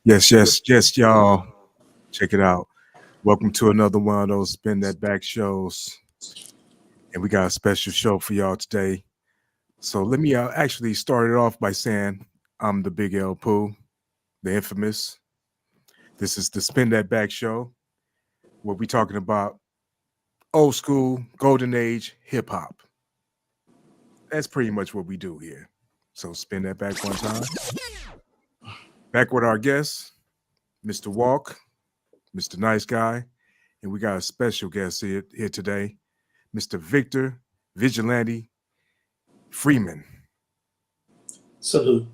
Yes, y'all. Check it out. Welcome to another one of those Spin That Back shows. And we got a special show for y'all today. So let me actually start it off by saying I'm the Big L Pooh, the infamous. This is the Spin That Back show where we talking about old school, golden age hip hop. That's pretty much what we do here. So spin that back one time. Back with our guest, Mr. Walk, Mr. Nice Guy. And we got a special guest here today, Mr. Victor Vigilante Freeman. Salute.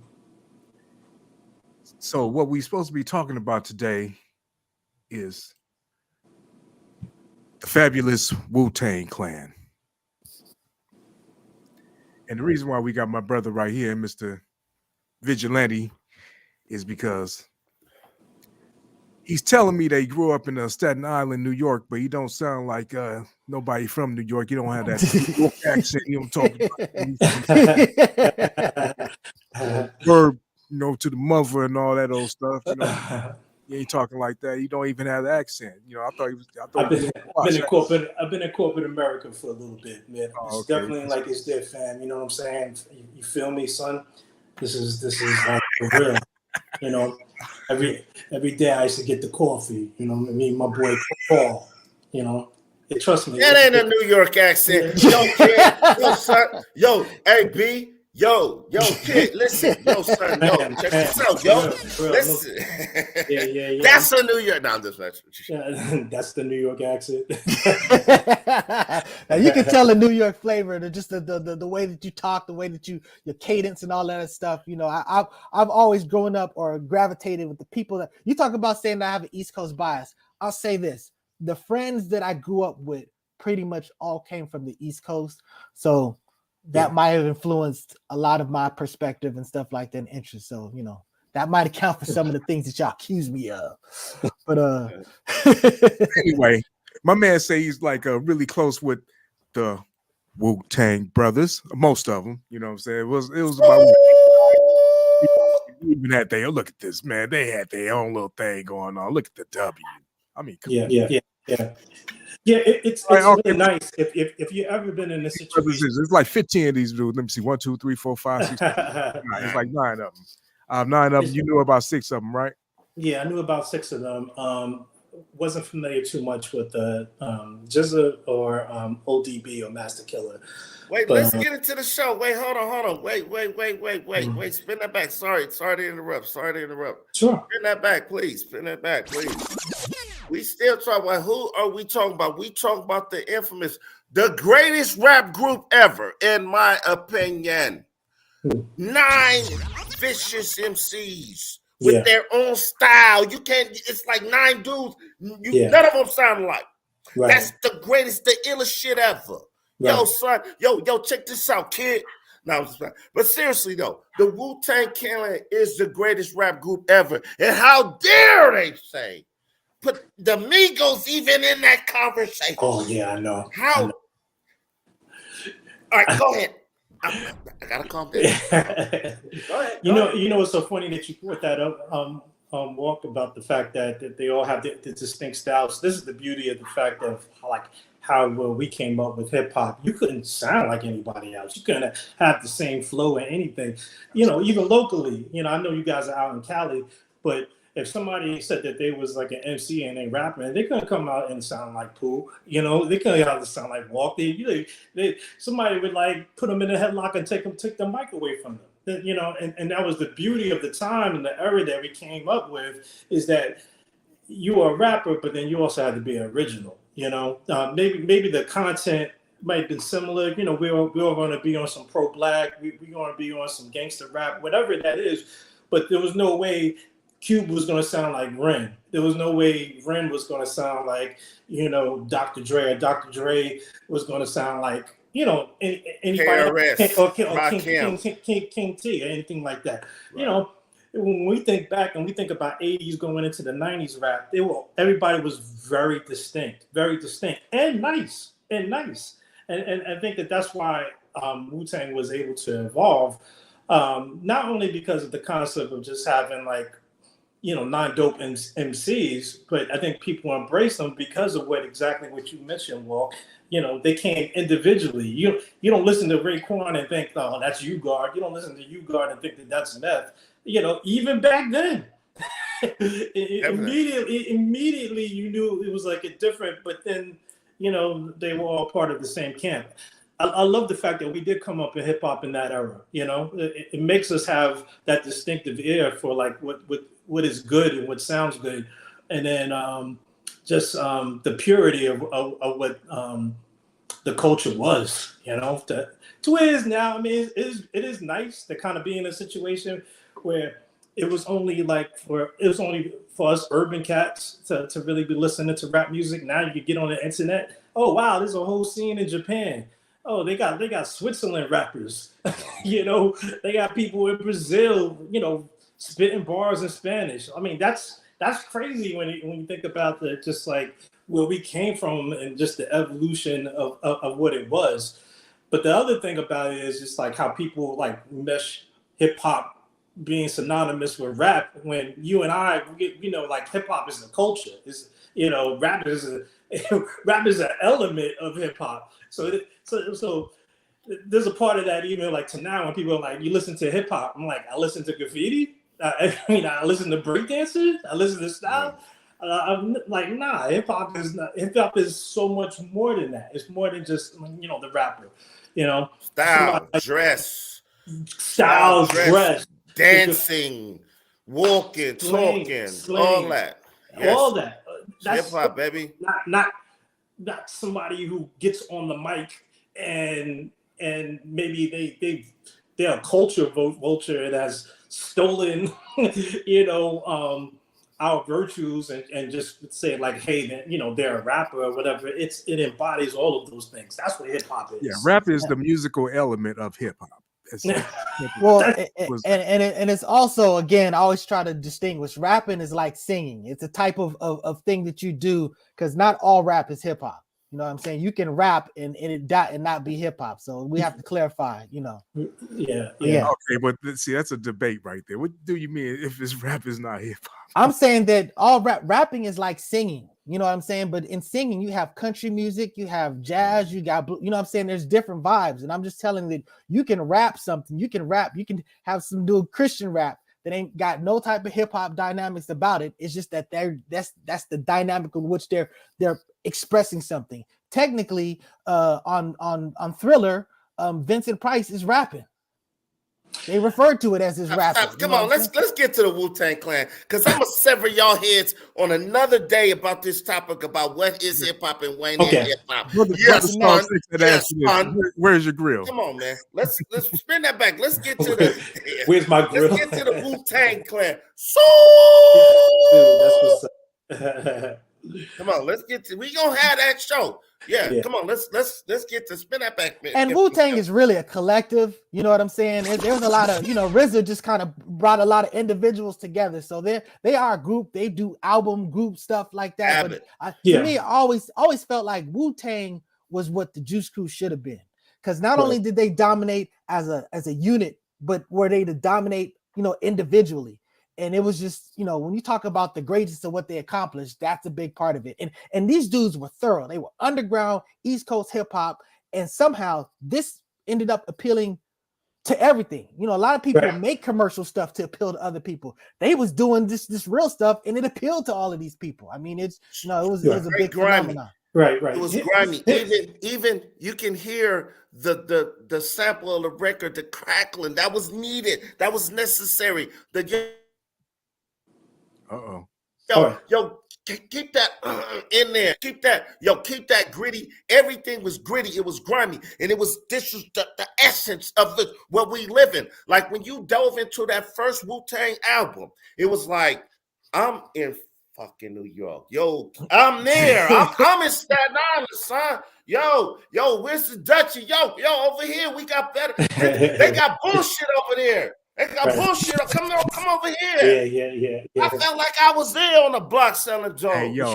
So, what we're supposed to be talking about today is the fabulous Wu-Tang Clan. And the reason why we got my brother right here, Mr. Vigilante, is because he's telling me they grew up in Staten Island, New York, but he don't sound like nobody from New York. You don't have that New York accent. You don't talk about verb, to the mother and all that old stuff. You ain't talking like that. You don't even have the accent. I thought he was. I've been in corporate America for a little bit, man. It's definitely like it's their fam. You know what I'm saying? You feel me, son? This is like for real. Every day I used to get the coffee. Me and my boy Paul. Trust me. That ain't a New York accent. Yo, kid. Yo, son. Yo, hey, B. Yo, kid, listen. Yo, son, check this out, yo. Listen. Yeah. That's a New York. No, I'm just that's the New York accent. Now you can tell the New York flavor, just the way that you talk, the way that your cadence and all that stuff. I've always grown up or gravitated with the people that you talk about saying that I have an East Coast bias. I'll say this: the friends that I grew up with pretty much all came from the East Coast, so that might have influenced a lot of my perspective and stuff like that and interest. So, that might account for some of the things that y'all accuse me of. But anyway, my man say he's like really close with the Wu-Tang brothers, most of them. You know what I'm saying? It was about even had their look at this, man. They had their own little thing going on. Look at the W. I mean, come on. Yeah, it's really nice if you ever been in a situation. It's like 15 of these dudes. Let me see. 1, 2, 3, 4, 5, 6. It's like 9 of them. 9 of them. You knew about 6 of them, right? Yeah, I knew about 6 of them. Wasn't familiar too much with Jizza or ODB or Master Killer. Wait, let's get into the show. Wait, hold on. Wait. Spin that back. Sorry to interrupt. Sure. Spin that back, please. We still talking about who are we talking about? We talking about the infamous, the greatest rap group ever, in my opinion. 9 vicious MCs with their own style. You can't. It's like 9 dudes. None of them sound alike. Right. That's the greatest, the illest shit ever. Right. Yo, son. Yo, check this out, kid. No, but seriously though, the Wu-Tang Clan is the greatest rap group ever, and how dare they say? Put the Migos even in that conversation. Oh yeah, I know. How? All right, go ahead. I gotta calm down. Go ahead. You know, it's so funny that you brought that up, Walk, about the fact that they all have the distinct styles. This is the beauty of the fact of how we came up with hip hop. You couldn't sound like anybody else. You couldn't have the same flow or anything. Even locally. I know you guys are out in Cali, but if somebody said that they was like an MC and they rapping, they couldn't come out and sound like Pooh. They couldn't out to sound like Walk. Somebody would like put them in a headlock and take the mic away from them. And that was the beauty of the time and the era that we came up with, is that you are a rapper, but then you also had to be original. Maybe the content might have been similar. We're all going to be on some pro-black. We're going to be on some gangster rap, whatever that is. But there was no way Cube was going to sound like Ren. There was no way Ren was going to sound like, Dr. Dre, or Dr. Dre was going to sound like, anybody, or King T, or anything like that. Right. When we think back and we think about 80s going into the 90s rap, everybody was very distinct and nice. And I think that's why Wu-Tang was able to evolve, not only because of the concept of just having like non-dope MCs, but I think people embrace them because of exactly what you mentioned, Walt. They came individually. You don't listen to Raekwon and think, oh, that's U-Guard. You don't listen to U-Guard and think that that's meth. Even back then, immediately you knew it was like a different. But then, they were all part of the same camp. I love the fact that we did come up in hip hop in that era. It makes us have that distinctive ear for like what is good and what sounds good, and then just the purity of what the culture was. To where it is now. I mean, it is nice to kind of be in a situation where it was only for us urban cats to really be listening to rap music. Now you can get on the internet. Oh wow, there's a whole scene in Japan. Oh, they got Switzerland rappers. They got people in Brazil, spitting bars in Spanish. I mean, that's crazy when you think about just like where we came from and just the evolution of what it was. But the other thing about it is just like how people like mesh hip hop being synonymous with rap, when you and I, like hip hop is the culture. Rap is rap is an element of hip hop. So there's a part of that even like to now when people are like, you listen to hip hop. I'm like, I listen to graffiti. I listen to breakdancers. I listen to style. I'm like, nah, hip hop is so much more than that. It's more than just the rapper. Style, dress, dress, dancing, walking, talking, all that. Yes. All that. That's hip hop, baby. Not somebody who gets on the mic and maybe they're a culture vulture and has stolen our virtues and just say like, hey, they're a rapper or whatever. It embodies all of those things. That's what hip hop is. Yeah, rap is the musical element of hip hop. Well, and it's also, again, I always try to distinguish. Rapping is like singing. It's a type of thing that you do, because not all rap is hip hop. You know what I'm saying? You can rap and not be hip hop. So we have to clarify, Yeah. Okay, but see, that's a debate right there. What do you mean if this rap is not hip hop? I'm saying that all rapping is like singing. You know what I'm saying? But in singing, you have country music, you have jazz, you got, you know what I'm saying? There's different vibes. And I'm just telling that you can rap something. You can have some do Christian rap that ain't got no type of hip hop dynamics about it. It's just that that's the dynamic in which they're expressing something. Technically, on Thriller, Vincent Price is rapping. They refer to it as his rapping. Come on, let's get to the Wu-Tang Clan, because I'm gonna sever y'all heads on another day about this topic about what is hip hop and when is hip hop. Where's your grill? Come on, man. Let's spin that back. Let's get to the where's my grill? Let's get to the Wu-Tang Clan. So Dude, that's what's up. Come on, let's get to. We gonna have that show. Yeah. Come on, let's get to spin that back. And Wu-Tang is really a collective. You know what I'm saying? There's a lot of, RZA just kind of brought a lot of individuals together. So they are a group. They do album group stuff like that. But to me, I always felt like Wu-Tang was what the Juice Crew should have been, because not only did they dominate as a unit, but were they to dominate, individually. And it was just, when you talk about the greatest of what they accomplished, that's a big part of it. And these dudes were thorough. They were underground East Coast hip hop. And somehow this ended up appealing to everything. A lot of people make commercial stuff to appeal to other people. They was doing this real stuff, and it appealed to all of these people. I mean, it was a big phenomenon. Right. It was grimy. Even you can hear the sample of the record, the crackling that was needed, that was necessary. Yo, keep that in there. Keep that gritty. Everything was gritty. It was grimy. And this was the essence of what we live in. Like when you dove into that first Wu-Tang album, it was like, I'm in fucking New York. Yo, I'm there. I'm in Staten Island, son. Yo, where's the Dutchie? Yo, over here, we got better. They got bullshit over there. They got bullshit. Come over here. Yeah. I felt like I was there on the block selling drugs. Hey, yo,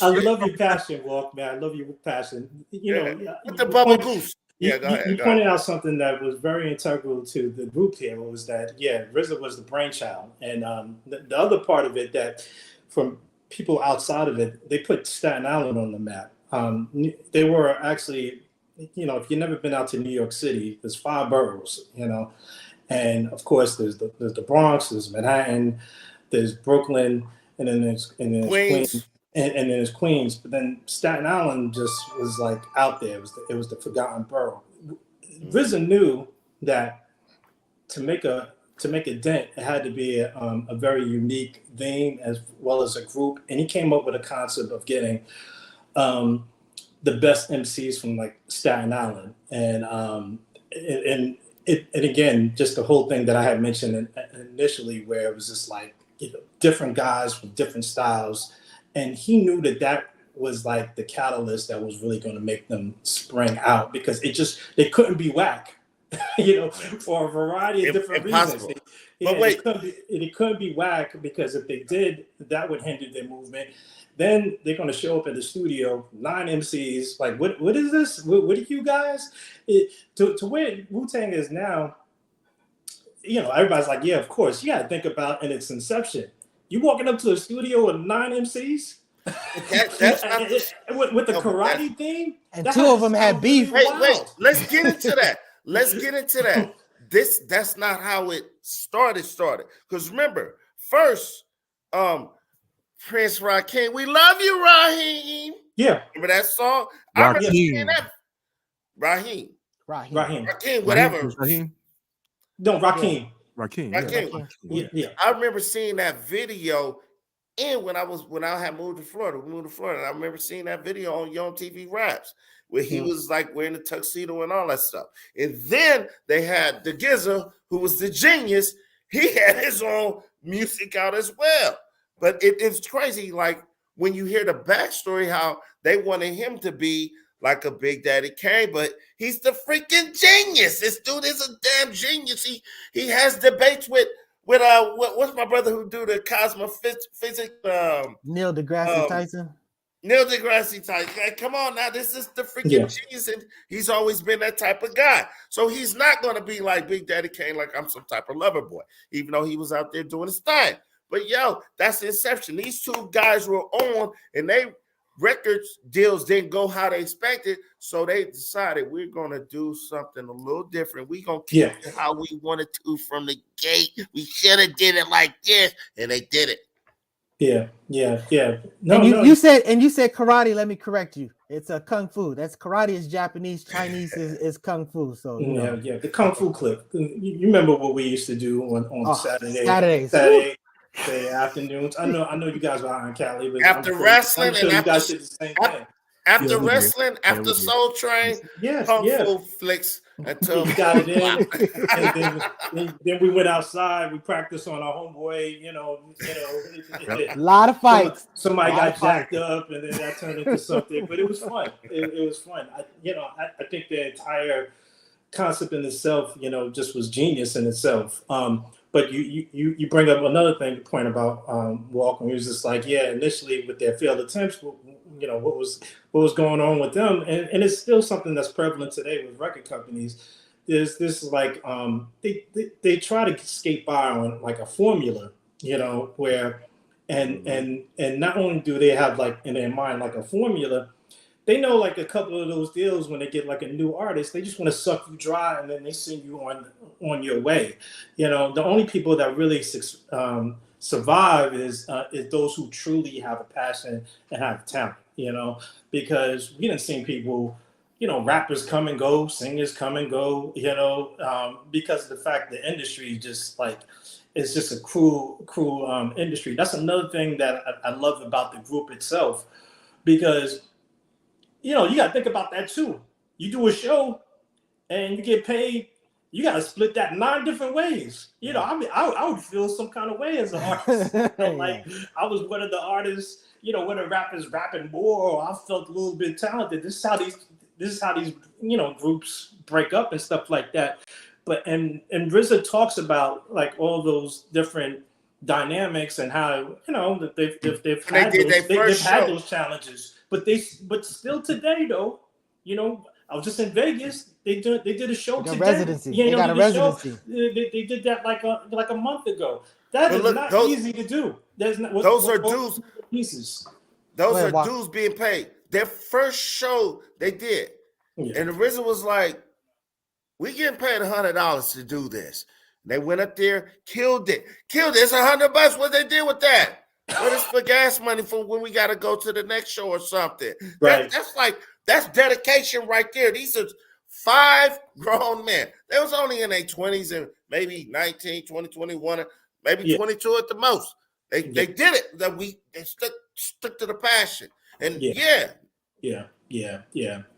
I love your passion, Walk, man. I love your passion. With the bubble goose. Yeah, go ahead. You Go ahead. pointed out something that was very integral to the group here was that, yeah, RZA was the brainchild. And the other part of it that from people outside of it, they put Staten Island on the map. They were actually, if you've never been out to New York City, there's 5 boroughs, and of course there's the Bronx, there's Manhattan, there's Brooklyn, and then there's Queens. Queens. And then there's Queens, but then Staten Island just was like out there. It was the forgotten borough. RZA knew that to make a dent, it had to be a very unique theme as well as a group. And he came up with a concept of getting the best MCs from like Staten Island, and again, just the whole thing that I had mentioned initially, where it was just like different guys with different styles. And he knew that was like the catalyst that was really going to make them spring out, because they couldn't be whack, for a variety of different reasons. But wait, it couldn't be whack, because if they did, that would hinder their movement. Then they're going to show up at the studio, 9 MCs, like, what is this? What are you guys? To where Wu-Tang is now, everybody's like, yeah, of course. You got to think about in its inception. You walking up to a studio with 9 MCs that's not with the karate theme, and 2 of them had beef. Wait, let's get into that. That's not how it started. Because remember, first, Prince Raheem, we love you, Raheem. Yeah, remember that song? Raheem. Raheem, whatever. Raheem. No, Raheem. Raheem. Yeah. I remember seeing that video, and when I had moved to Florida, and I remember seeing that video on Young TV Raps, where he was like wearing the tuxedo and all that stuff. And then they had the Gizza, who was the genius. He had his own music out as well. But it's crazy, like when you hear the backstory, how they wanted him to be like a Big Daddy Kane, but he's the freaking genius. This dude is a damn genius. He has debates with what's my brother who do the physics? Neil deGrasse Tyson. Neil deGrasse Tyson. Like, come on now, this is the freaking genius, and he's always been that type of guy. So he's not going to be like Big Daddy Kane, like I'm some type of lover boy, even though he was out there doing his thing. But that's the inception. These 2 guys were on, and they records deals didn't go how they expected, so they decided we're gonna do something a little different. We're gonna keep it how we wanted to from the gate. We should have did it like this, and they did it. Yeah. No, you said karate. Let me correct you. It's a kung fu. That's karate is Japanese. Chinese is kung fu. So yeah, the kung fu clip. You remember what we used to do on Saturdays. Saturday afternoons. I know you guys were out in Cali, but after wrestling, I'm sure you guys did the same thing. After wrestling, after Soul Train, kung fu flicks until we got it in, and then we went outside. We practiced on our homeboy. A lot of fights. Somebody got jacked up, and then that turned into something. But it was fun. It was fun. I think the entire concept in itself, just was genius in itself. But you bring up another point about Walker. He was just like, initially with their failed attempts, what was going on with them, and it's still something that's prevalent today with record companies. There's this like they try to skate by on like a formula, where and not only do they have like in their mind like a formula, they know like a couple of those deals when they get like a new artist, they just want to suck you dry and then they send you on your way. The only people that really survive is those who truly have a passion and have talent. Because we didn't see people, rappers come and go, singers come and go, because of the fact the industry just like it's just a cruel industry. That's another thing that I love about the group itself, because you got to think about that too. You do a show and you get paid, you got to split that 9 different ways. I would feel some kind of way as an artist. Like I was one of the artists, when a rapper's rapping more, or I felt a little bit talented. This is how these groups break up and stuff like that. But and RZA talks about like all those different dynamics and how that they've had those challenges. But still today though, I was just in Vegas. They did a show They got today. residency. Yeah, They you got know, a did the show. residency. They did that like a month ago. That But is look, not those- easy to do. There's not. those are dues. Pieces. Those Go ahead, are Wak. dues being paid. Their first show they did, Yeah. and the RZA was like, "We getting paid $100 to do this." And they went up there, killed it. It's $100. What they did with that? What is for gas money for when we got to go to the next show or something? Right. That's dedication right there. These are 5 grown men. They was only in their 20s and maybe 19, 20, 21, maybe 22 at the most. They did it. They stuck to the passion. And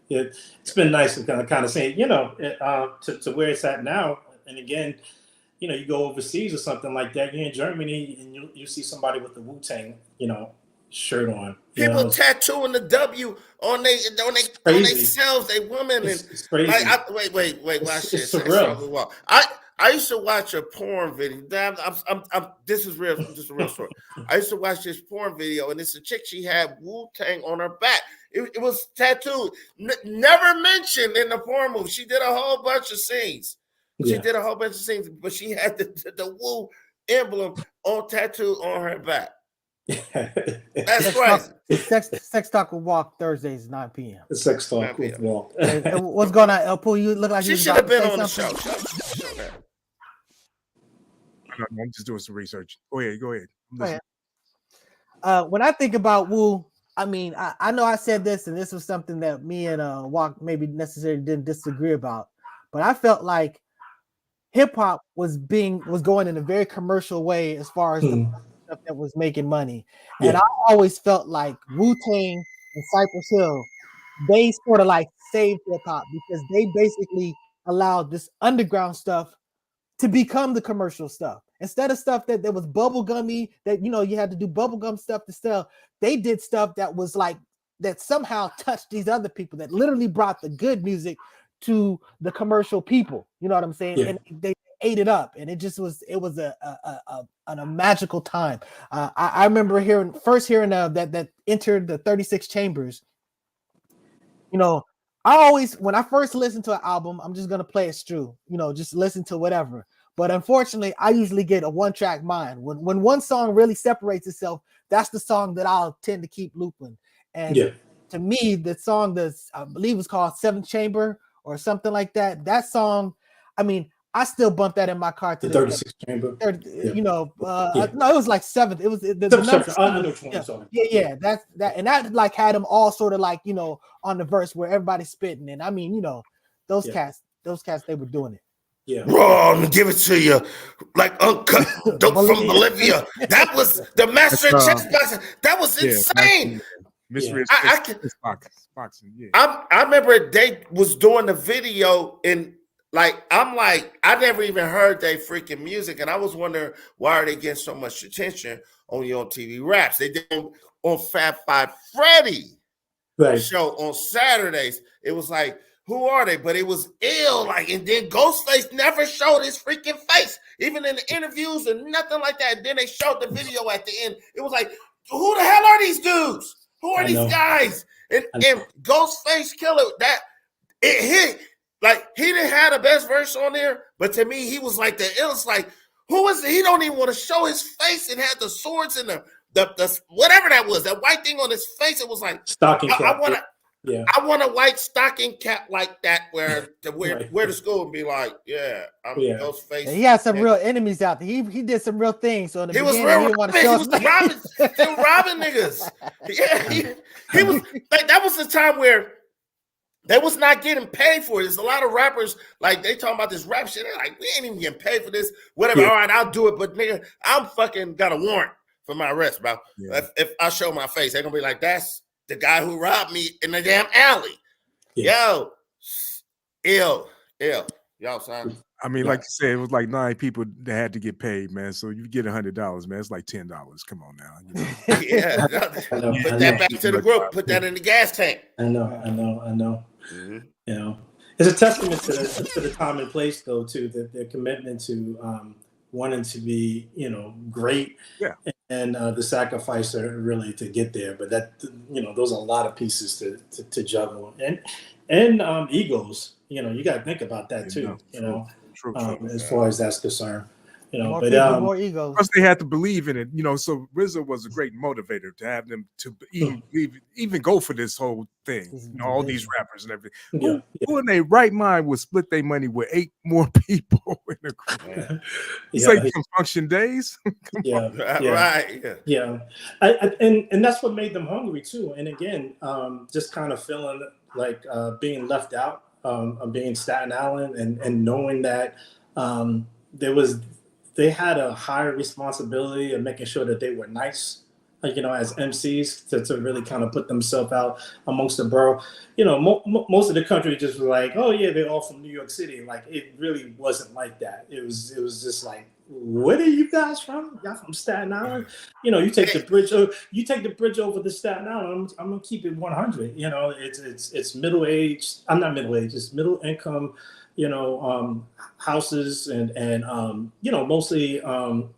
it's been nice to kind of say, to where it's at now. And again, you go overseas or something like that. You're in Germany and you see somebody with the Wu-Tang, shirt on. People tattooing the W on themselves, they women, it's crazy. Like, wait, watch it's this. surreal. I used to watch a porn video. This is real. This is a real story. I used to watch this porn video, and it's a chick. She had Wu-Tang on her back. It was tattooed. Never mentioned in the porn movie. She did a whole bunch of scenes. But she had the Wu emblem tattooed on her back. That's crazy. Sex Talk with Walk Thursdays 9 p.m. The Sex Talk with Walk. What's going on, El Pooh? You look like She you should have been on the something. show. I'm just doing some research. Go ahead. Go ahead. When I think about Wu, I mean, I know I said this, and this was something that me and Walk maybe necessarily didn't disagree about, but I felt like hip hop was going in a very commercial way as far as the stuff that was making money. And I always felt like Wu-Tang and Cypress Hill, they sort of like saved hip hop because they basically allowed this underground stuff to become the commercial stuff. Instead of stuff that was bubblegummy, that you had to do bubblegum stuff to sell, they did stuff that was like that somehow touched these other people, that literally brought the good music to the commercial people. You know what I'm saying? And they ate it up, and it was a magical time. I remember hearing that entered the 36 Chambers. I always, when I first listen to an album, I'm just gonna play it through, just listen to whatever. But unfortunately, I usually get a one-track mind. When one song really separates itself, that's the song that I'll tend to keep looping. And to me, the song that's, I believe was called Seventh Chamber or something like that. That song, I mean, I still bump that in my car to the 36 Chamber. No, it was like 7th. It was the number. I know which one. That's that, and that like had them all sort of like on the verse where everybody's spitting, and I mean those cats, they were doing it. Yeah, raw and give it to you like uncut dope from Bolivia. That was the master chess boxing. That was insane. Mystery boxing. Yeah. I remember they was doing the video and I never even heard they freaking music, and I was wondering why are they getting so much attention only on TV raps. They did on Fab Five Freddy show on Saturdays. It was like, who are they? But it was ill. And then Ghostface never showed his freaking face, even in the interviews and nothing like that. And then they showed the video at the end. It was like, who the hell are these dudes? Who are these guys? And Ghostface Killer, that it hit. He didn't have the best verse on there, but to me, he was like the illest. Like, who is it? He don't even want to show his face and had the swords and the whatever that was, that white thing on his face. It was like stocking cap. I want a white stocking cap like that where the school would be like, Ghostface. And he had some real enemies out there. He did some real things. So in the he beginning, was real. He didn't want to show he was still robbing niggas. Yeah, he was like, that was the time where they was not getting paid for it. There's a lot of rappers, they talking about this rap shit. They're like, we ain't even getting paid for this. Whatever. All right, I'll do it. But nigga, I'm fucking got a warrant for my arrest, bro. Yeah. If I show my face, they're gonna be like, that's the guy who robbed me in the damn alley. Yeah. Yo, ill. Y'all, son. I mean, like you said, it was like 9 people that had to get paid, man. So you get $100, man. It's like $10. Come on now. Yeah. Put that back to the group. Put that in the gas tank. I know. Mm-hmm. It's a testament to the time and place, though, to their commitment to wanting to be, great, and the sacrifice really to get there. But that, those are a lot of pieces to juggle, and egos. You got to think about that too. True. As far as that's concerned. More But people, more egos. Plus, they had to believe in it, So RZA was a great motivator to have them to even go for this whole thing. All these rappers and everything. Who in their right mind would split their money with 8 more people in the group? It's like some function days. Right. Yeah. And that's what made them hungry too. And again, just kind of feeling like being left out of being Staten Island and knowing that they had a higher responsibility of making sure that they were nice, as MCs to really kind of put themselves out amongst the borough. Most of the country just was like, oh yeah, they're all from New York City. Like it really wasn't like that. It was just like, where are you guys from? Y'all from Staten Island? You take the bridge. You take the bridge over to Staten Island. I'm gonna keep it 100. It's middle aged. I'm not middle aged. It's middle income. Houses and mostly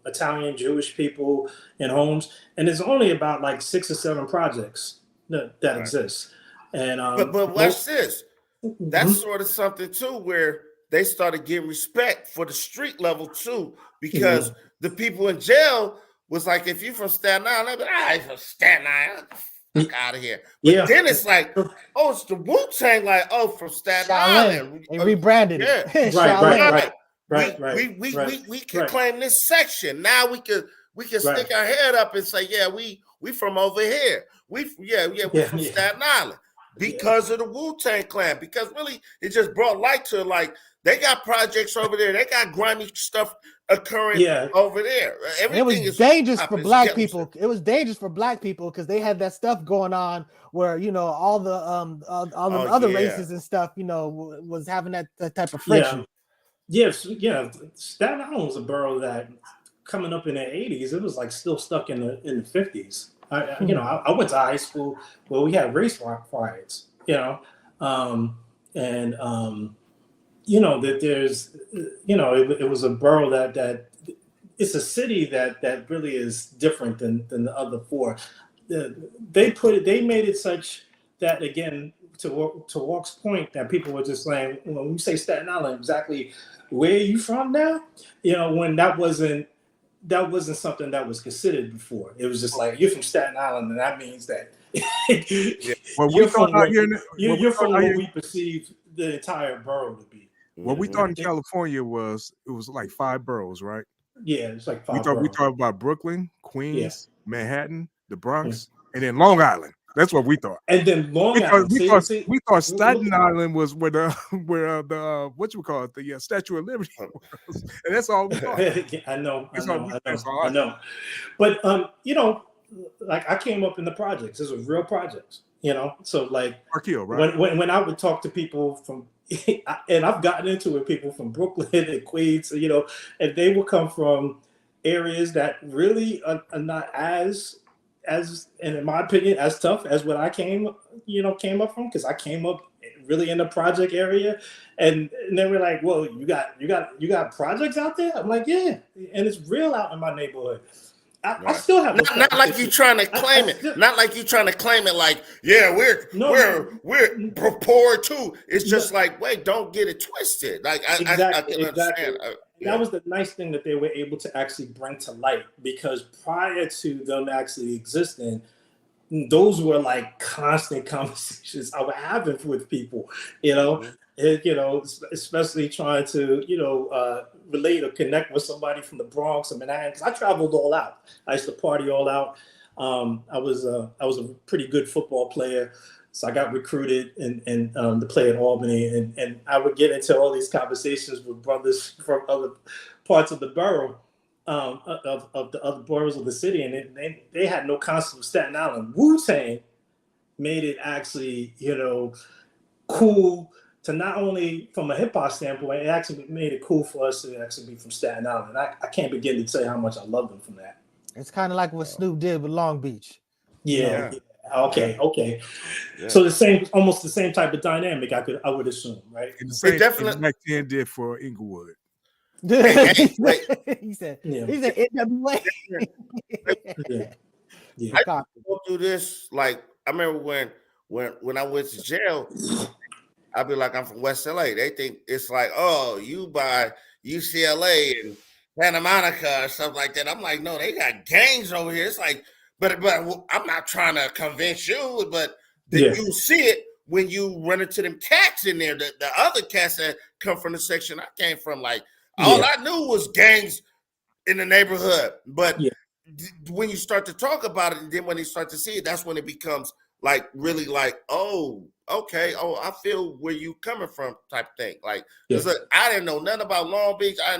Italian Jewish people in homes, and there's only about like 6 or 7 projects that exist. And but watch this. That's sort of something too, where they started getting respect for the street level too, because the people in jail was like, if you're from Staten Island, they'd be like, I'm from Staten Island. Fuck out of here. But then it's like, oh, it's the Wu-Tang, like, oh, from Staten Island. They rebranded it. Right. We can claim this section. Now we can stick our head up and say, yeah, we from over here. We from Staten Island. Because of the Wu-Tang Clan. Because really, it just brought light to, like, they got projects over there. They got grimy stuff occurring over there. Everything it was dangerous for black people. It was dangerous for black people because they had that stuff going on where all the other races and stuff was having that type of friction. Staten Island was a borough that coming up in the 80s, it was like still stuck in the 50s. I went to high school where we had race riots. That there's, it was a borough that it's a city that really is different than the other 4. They made it such that, again, to Walk's point, that people were just saying, when we say Staten Island, exactly where are you from now? When that wasn't something that was considered before. It was just like, you're from Staten Island, and that means that you're from what we perceive the entire borough to be. What we thought in California was like 5 boroughs, right? Yeah, it's like 5 boroughs. We thought about Brooklyn, Queens, Manhattan, the Bronx, and then Long Island. That's what we thought. And then Long Island. We thought Staten Island was where the what you call it, the Statue of Liberty was, and that's all we thought. I know. But like I came up in the projects. This was real projects. So like Park Hill, right? When I would talk to people from, and I've gotten into it, people from Brooklyn and Queens, and they will come from areas that really are not as, and in my opinion, as tough as what I came up from, because I came up really in the project area, and they were like, "Whoa, you got projects out there?" I'm like, "Yeah," and it's real out in my neighborhood. I still have not like you trying to claim it. Not like you trying to claim it. Like, yeah, we're poor too. It's just like, wait, don't get it twisted. Like I can understand. That was the nice thing that they were able to actually bring to light, because prior to them actually existing, those were like constant conversations I was having with people, especially trying to, relate or connect with somebody from the Bronx or Manhattan. Because I traveled all out. I used to party all out. I was a pretty good football player. So I got recruited and to play at Albany, and I would get into all these conversations with brothers from other parts of the borough, of the other boroughs of the city, and they had no concept of Staten Island. Wu-Tang made it actually, cool to not only from a hip hop standpoint, it actually made it cool for us to actually be from Staten Island. I can't begin to tell you how much I love them from that. It's kind of like what Snoop did with Long Beach. Yeah. Okay. Yeah. So almost the same type of dynamic. I would assume, right? And the same definitely like 10 did for Inglewood. he said NWA. I go through this. Like I remember when I went to jail, I'll be like, I'm from West LA. They think it's like, oh, you by UCLA and Santa Monica or something like that. I'm like, no, they got gangs over here. It's like, but I'm not trying to convince you, but you see it when you run into them cats in there. The other cats that come from the section I came from, like, all I knew was gangs in the neighborhood. But when you start to talk about it, and then when you start to see it, that's when it becomes like really like, oh, okay, oh, I feel where you coming from type thing. Like, because I didn't know nothing about Long Beach. I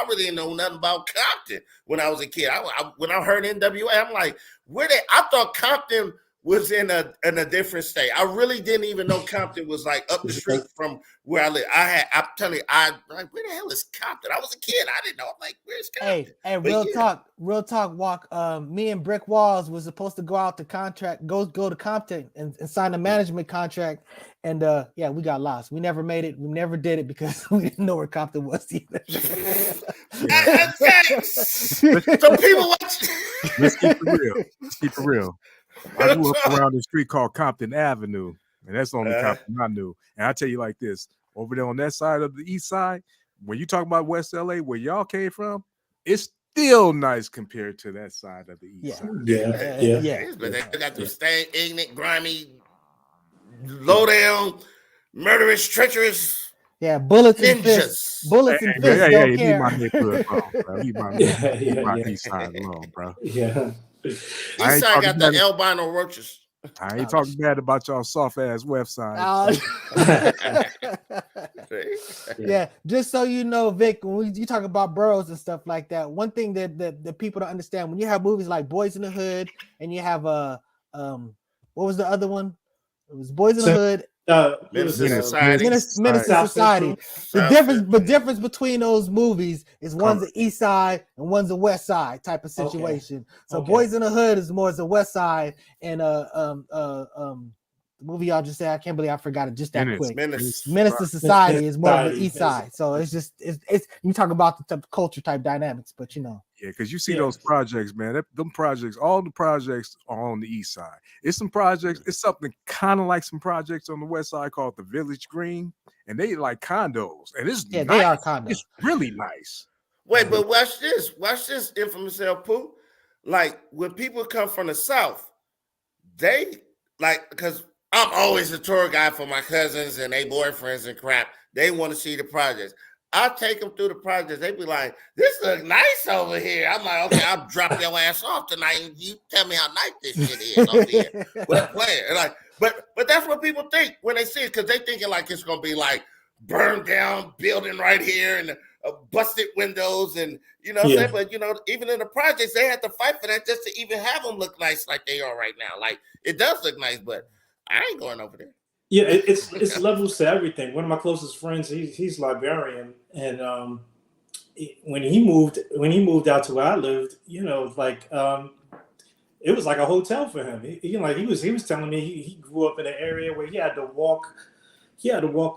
really didn't know nothing about Compton when I was a kid. When I heard NWA, I'm like, I thought Compton was in a different state. I really didn't even know Compton was like up the street from where I live. I'm telling you, like, where the hell is Compton? I was a kid. I didn't know. I'm like, where's Compton? Hey, real talk, Walk. Me and Brick Walls was supposed to go out to go to Compton and sign a management contract. And we got lost. We never made it. We never did it because we didn't know where Compton was either. So people watch. Let's keep it real. I grew up around the street called Compton Avenue, and that's the only Compton I knew. And I tell you like this, over there on that side of the east side, when you talk about West LA, where y'all came from, it's still nice compared to that side of the east side. But they got to stay ignorant, grimy, low down, murderous, treacherous. Yeah, bullets ninjas. And fists. Bullets and fists don't care. Leave my neighborhood alone, bro. Leave my east side alone, bro. Yeah. East side got the albino roaches. I ain't talking bad about y'all soft ass west side. Yeah, just so you know, Vic, when you talk about boroughs and stuff like that, one thing that the people don't understand, when you have movies like Boys in the Hood and you have what was the other one? It was Boys in the Hood. Menace to Society. The difference between those movies is one's the east side and one's the west side type of situation. So Boys in the Hood is more as the west side, and the movie y'all just said, I can't believe I forgot it just that quick. Menace to Society is more of the east side. So it's you talk about the culture type dynamics, but you know. Yeah, because you see those projects, man. Them projects, all the projects are on the east side. It's some projects, it's something kind of like some projects on the west side called the Village Green, and they like condos. And it's nice. They are condos. It's really nice. Wait, but watch this, infamous El Poo. Like when people come from the south, they like, because I'm always a tour guide for my cousins and their boyfriends and crap. They want to see the projects. I'll take them through the projects. They be like, this look nice over here. I'm like, okay, I'll drop your ass off tonight and you tell me how nice this shit is over here. We're playing. Like, but that's what people think when they see it, because they thinking like it's gonna be like burned down building right here and busted windows and you know what I'm saying? But you know, even in the projects, they had to fight for that just to even have them look nice like they are right now. Like it does look nice, but I ain't going over there. Yeah, it's levels to everything. One of my closest friends, he's Liberian, and when he moved out to where I lived, you know, like it was like a hotel for him. He was telling me he grew up in an area where he had to walk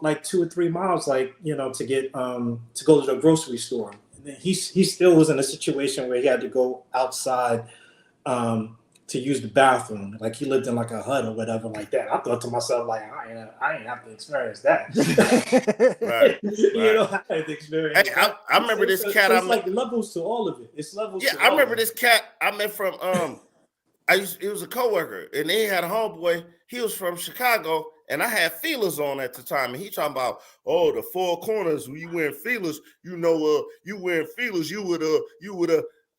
like 2 or 3 miles, like, you know, to get to go to the grocery store. And then he still was in a situation where he had to go outside to use the bathroom. Like he lived in like a hut or whatever like that. I thought to myself, like, I ain't have to experience that. Right. You know, I had to experience. Hey, I remember this cat. It's like levels to all of it. It's levels. Yeah, to I all remember of this cat I met from he was a coworker, and he had a homeboy. He was from Chicago, and I had feelers on at the time. And he talking about, oh, the four corners. When you wearing feelers, you know, you wearing feelers, you would.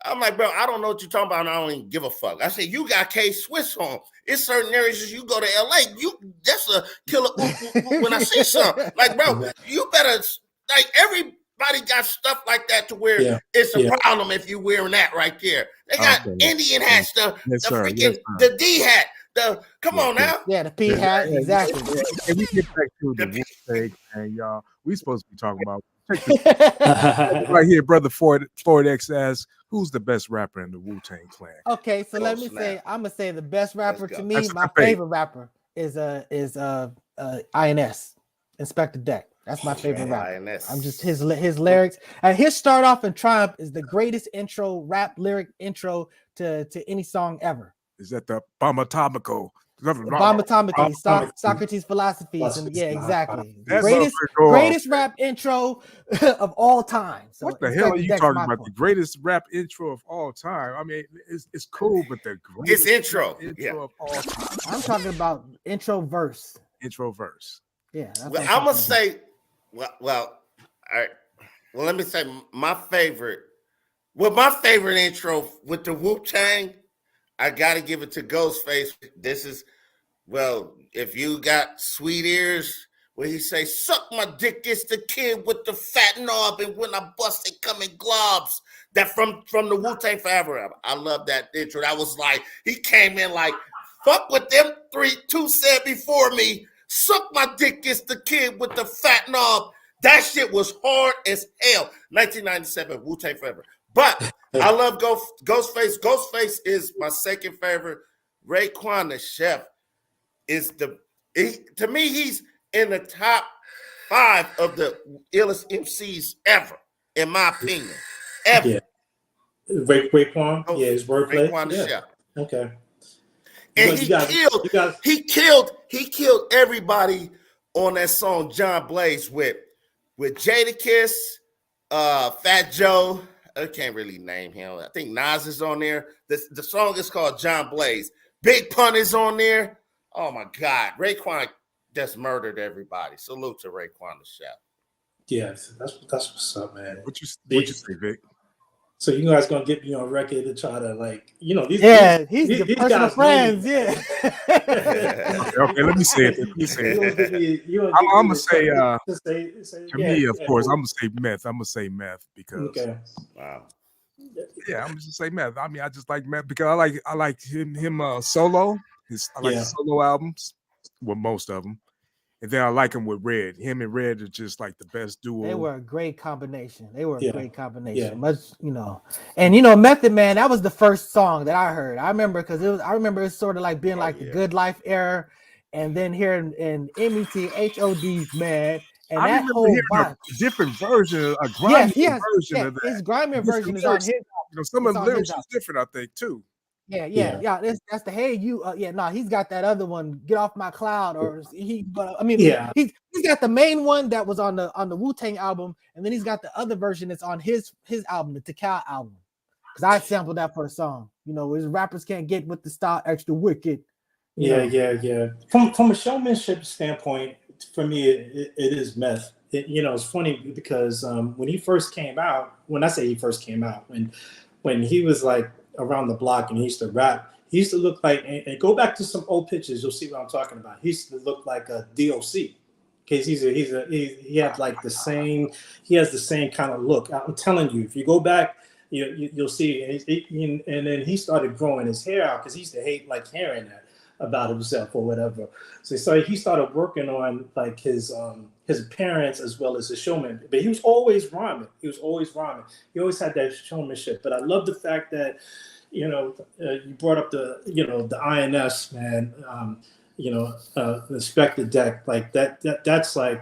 I'm like, bro, I don't know what you're talking about, and I don't even give a fuck. I said, you got K-Swiss on. It's certain areas you go to LA, that's a killer when I see something. Like, bro, you better, like, everybody got stuff like that to where it's a problem if you're wearing that right there. They got Indian hats, the D hat, come on now. Yeah, the P hat, exactly. And we get back to the Wu-Tang, and y'all, we supposed to be talking about right here, brother Ford X asks, who's the best rapper in the Wu-Tang Clan? Okay, so let me say, I'm gonna say the best rapper to me, my favorite rapper is INS, Inspector Deck. That's my favorite rapper. INS. I'm just his lyrics. And his Start Off in Triumph is the greatest rap lyric intro to any song ever. Is that the Bomatomico? Bomb Atomically, Atomically. Socrates' philosophies, and yeah, exactly. That Greatest motherfucker go off. greatest rap intro of all time. So What the in hell fact, are you that's talking my about? point. The greatest rap intro of all time. I mean, it's cool, but the greatest intro. rap Yeah. of all time. I'm talking about intro verse. Intro verse. Yeah, that's Well, what I'm talking gonna about. say, well, all right. Well, let me say my favorite. Well, my favorite intro with the Wu-Tang, I gotta give it to Ghostface. This is, well, if you got sweet ears, where he say, "Suck my dick, it's the kid with the fat knob, and when I bust it come in globs." That from the Wu-Tang Forever album. I love that intro. That was like, he came in like, "Fuck what them two said before me. Suck my dick, it's the kid with the fat knob." That shit was hard as hell. 1997, Wu-Tang Forever. But I love Ghostface. Ghostface is my second favorite. Raekwon the Chef is to me, he's in the top 5 of the illest MCs ever, in my opinion. Ever. Yeah. Raekwon, Oh, yeah, his wordplay. Raekwon the Yeah. Chef. Okay. And he killed everybody on that song John Blaze with Jadakiss, Fat Joe. I can't really name him. I think Nas is on there. The song is called John Blaze. Big Pun is on there. Oh my God, Raekwon just murdered everybody. Salute to Raekwon the Chef. Yeah, that's what's up, man. What you say, Vic? So you guys gonna get me on record to try to, like, you know, these he's your personal guys friends, need- yeah. Okay, let me say it. Let me say it. I'm gonna say, to me, of course, I'm gonna say meth. I'm gonna say meth because, okay. Wow. yeah, I'm gonna just say meth. I mean, I just like meth because I like him solo. I like his solo albums, well, most of them, and then I like him with Red. Him and Red are just like the best duo. They were a great combination. Yeah. Much, you know, and Method Man. That was the first song that I heard. I remember it's sort of like being the Good Life era, and then hearing in METHOD's man, and I that remember whole hearing vibe. a different version, a grimy version of that. His grimy version is on his. Some of the it's on his lyrics is different, I think, too. Yeah. That's the hey you. He's got that other one. Get off my cloud, or he. But I mean, he's got the main one that was on the Wu-Tang album, and then he's got the other version that's on his album, the Tikal album. Because I sampled that for a song. You know, his rappers can't get with the style extra wicked. Yeah. From a showmanship standpoint, for me, it is meth. It's funny because when he first came out, when I say he first came out, when he was like around the block and he used to rap, he used to look like, and go back to some old pictures, you'll see what I'm talking about. He used to look like a DOC because he had like the same, he has the same kind of look. I'm telling you, if you go back, you'll see, and then he started growing his hair out because he used to hate like hearing that about himself or whatever. So he started working on like his appearance as well as his showman. But he was always rhyming. He always had that showmanship. But I love the fact that, you brought up the INS, man. The Inspector Deck, like that's a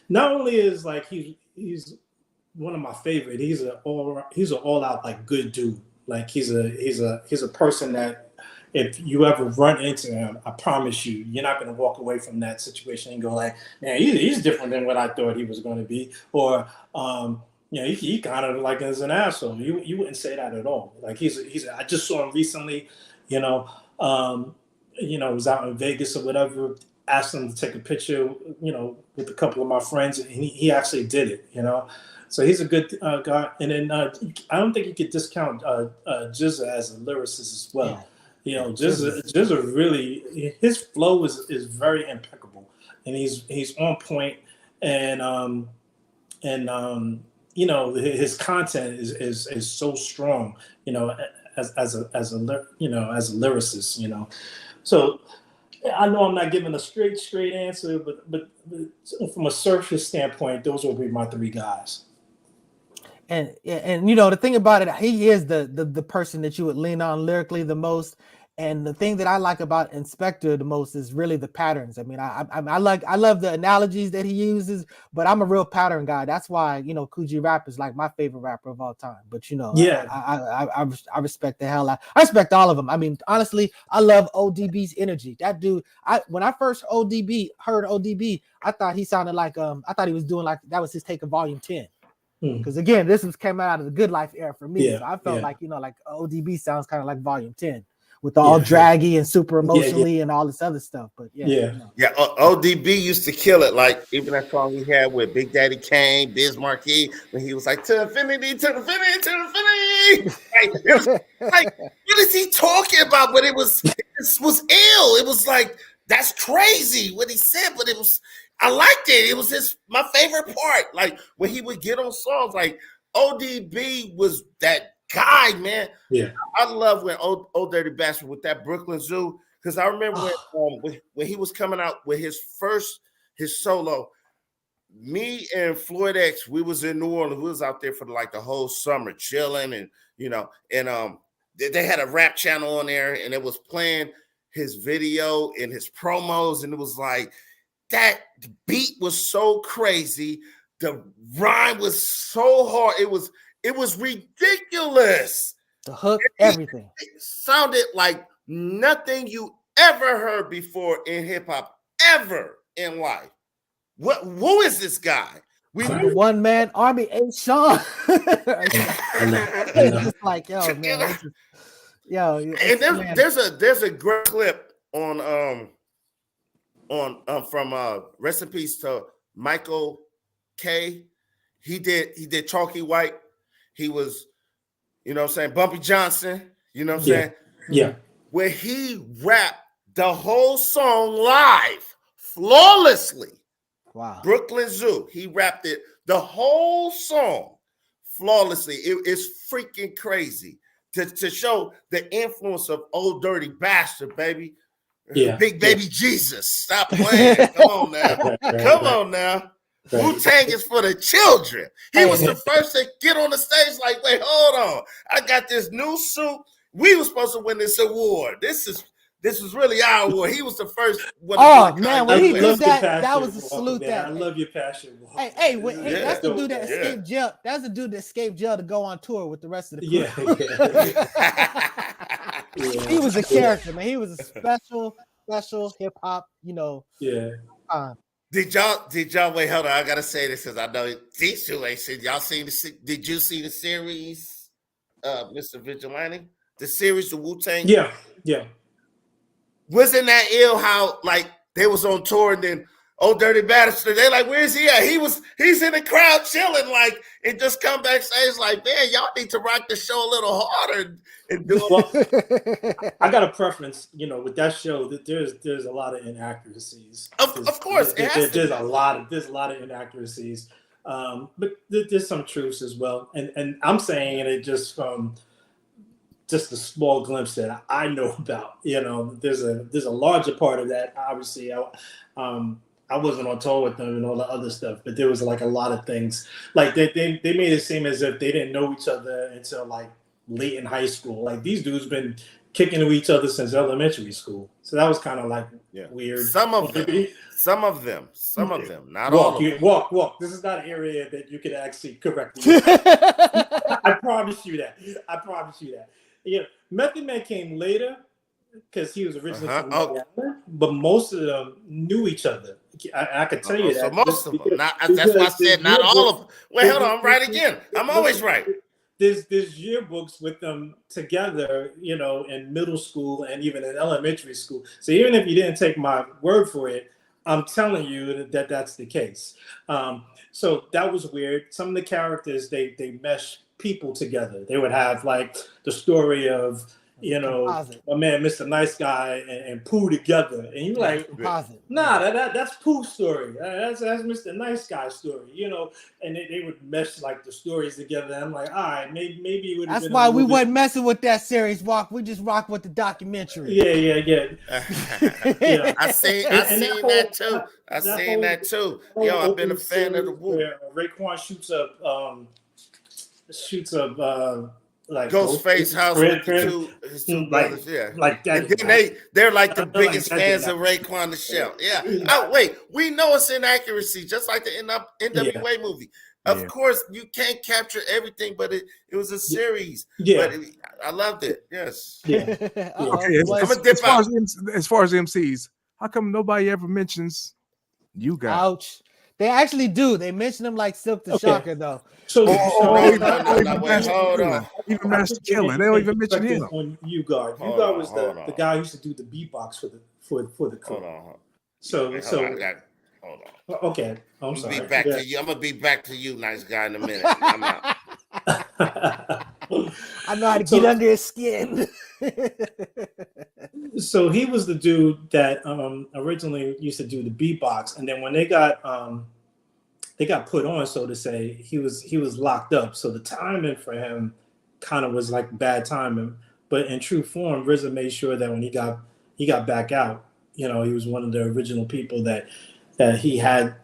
not only is like he's one of my favorite. He's an all out like good dude. Like he's a person that, if you ever run into him, I promise you're not going to walk away from that situation and go like, man, he's different than what I thought he was going to be, or he kind of like is an asshole. You wouldn't say that at all. Like he's. I just saw him recently. Was out in Vegas or whatever. Asked him to take a picture, with a couple of my friends, and he actually did it. So he's a good guy. And then I don't think you could discount Jizza as a lyricist as well. Yeah. Jizza really, his flow is very impeccable, and he's on point, and his content is so strong, as a lyricist, So I know I'm not giving a straight answer, but from a surface standpoint, those will be my 3 guys. And the thing about it, he is the person that you would lean on lyrically the most. And the thing that I like about Inspector the most is really the patterns. I mean, I love the analogies that he uses, but I'm a real pattern guy. That's why Coogee Rap is like my favorite rapper of all time. But Yeah. I respect the hell out. I respect all of them. I mean, honestly, I love ODB's energy. That dude. When I first heard ODB, I thought he sounded like I thought he was doing like that was his take of Volume 10. Because again, this came out of the Good Life era for me. Yeah, So I felt yeah. like like ODB sounds kind of like Volume 10. With all draggy and super emotionally and all this other stuff. But yeah. ODB used to kill it. Like even that song we had with Big Daddy Kane, Biz Markie, when he was like to infinity, to infinity, to infinity. It was like, what is he talking about? But it was ill. It was like, that's crazy what he said, but I liked it. It was my favorite part. Like when he would get on songs, like ODB was that guy, man. Yeah, I love when old Dirty Bastard with that Brooklyn Zoo, because I remember when he was coming out with his solo. Me and Floyd X, we was in New Orleans. We was out there for the whole summer chilling, and they had a rap channel on there, and it was playing his video and his promos, and it was like that beat was so crazy, the rhyme was so hard, it was ridiculous. The hook, everything. It sounded like nothing you ever heard before in hip hop, ever in life. Who is this guy? The one man army, ain't Sean. It's just like, yo, man. And there's a great clip on from rest in peace to Michael K. He did Chalky White. He was, Bumpy Johnson, saying? Yeah. Where he rapped the whole song live, flawlessly. Wow. Brooklyn Zoo. He rapped it, the whole song, flawlessly. It's freaking crazy to show the influence of Old Dirty Bastard, baby. Yeah. Big Baby Jesus. Stop playing. Come on now. Come on now. Wu-Tang is for the children. He was the first to get on the stage like, wait, hold on. I got this new suit. We were supposed to win this award. This was really our award. He was the first one. Oh, man, when he did that was a salute. That I love your passion. Hey, that's the dude that escaped jail. That's the dude that escaped jail to go on tour with the rest of the crew. Yeah. He was a character, man. He was a special hip hop, Yeah. Did y'all wait? Hold on, I gotta say this because I know these two ain't seen. Y'all seen did you see the series, Mr. Vigilante? The series, the Wu-Tang? Yeah. Wasn't that ill how they was on tour and then Old Dirty Bastard, they like, where's he at? He's in the crowd chilling, and just come backstage like, man, y'all need to rock the show a little harder and do it. I got a preference, with that show that there's a lot of inaccuracies. Of course, there's a lot of inaccuracies, but there's some truths as well. And I'm saying it just from just a small glimpse that I know about. There's a larger part of that. Obviously, I wasn't on tour with them and all the other stuff, but there was a lot of things they made it seem as if they didn't know each other until late in high school. These dudes been kicking to each other since elementary school. So that was kind of weird. Some of them, not all of them. Walk. This is not an area that you could actually correct me. I promise you that. Yeah, Method Man came later because he was originally from Louisiana, but most of them knew each other. I could tell you that. So most of them. That's why I said not all of them. Wait, hold on. I'm right again. I'm always right. There's yearbooks with them together, in middle school and even in elementary school. So even if you didn't take my word for it, I'm telling you that that's the case. So that was weird. Some of the characters, they mesh people together. They would have the story of my man Mr. Nice Guy and Pooh together, and you're like, nah, that's Pooh's story. That's Mr. Nice Guy's story, and they would mesh the stories together. I'm like, all right, maybe it would. That's why we wasn't messing with that series. We just rock with the documentary. Yeah. I seen that too. I seen that too. Yo, I've been a fan of the Wu. Raekwon shoots up like Ghostface house with his two brothers, yeah. Like that. And then they're like the I feel like biggest that fans did of Raekwon the Shell. Yeah. Yeah. Oh, wait, we know it's inaccuracy, just like the NWA movie. Of Yeah. course, you can't capture everything, but it was a series. Yeah. But I loved it. Yes. Yeah. Okay, as far as MCs, how come nobody ever mentions you guys? Ouch. They actually do. They mention him like Silk the Okay. Shocker, though. So, No, wait, hold on. Even Master Killer, they don't even mention him. On U-Guard. Hold U-Guard on, was hold the on. guy who used to do the beatbox for the crew. Hold on. So Wait, so hold on. okay. I'm I'm sorry. gonna be back to you. I'm gonna be back to you, nice guy, in a minute. I'm out. I know how to get under his skin. So he was the dude that originally used to do the beatbox, and then when they got put on, so to say, he was locked up. So the timing for him kind of was like bad timing. But in true form, RZA made sure that when he got back out, he was one of the original people that he had,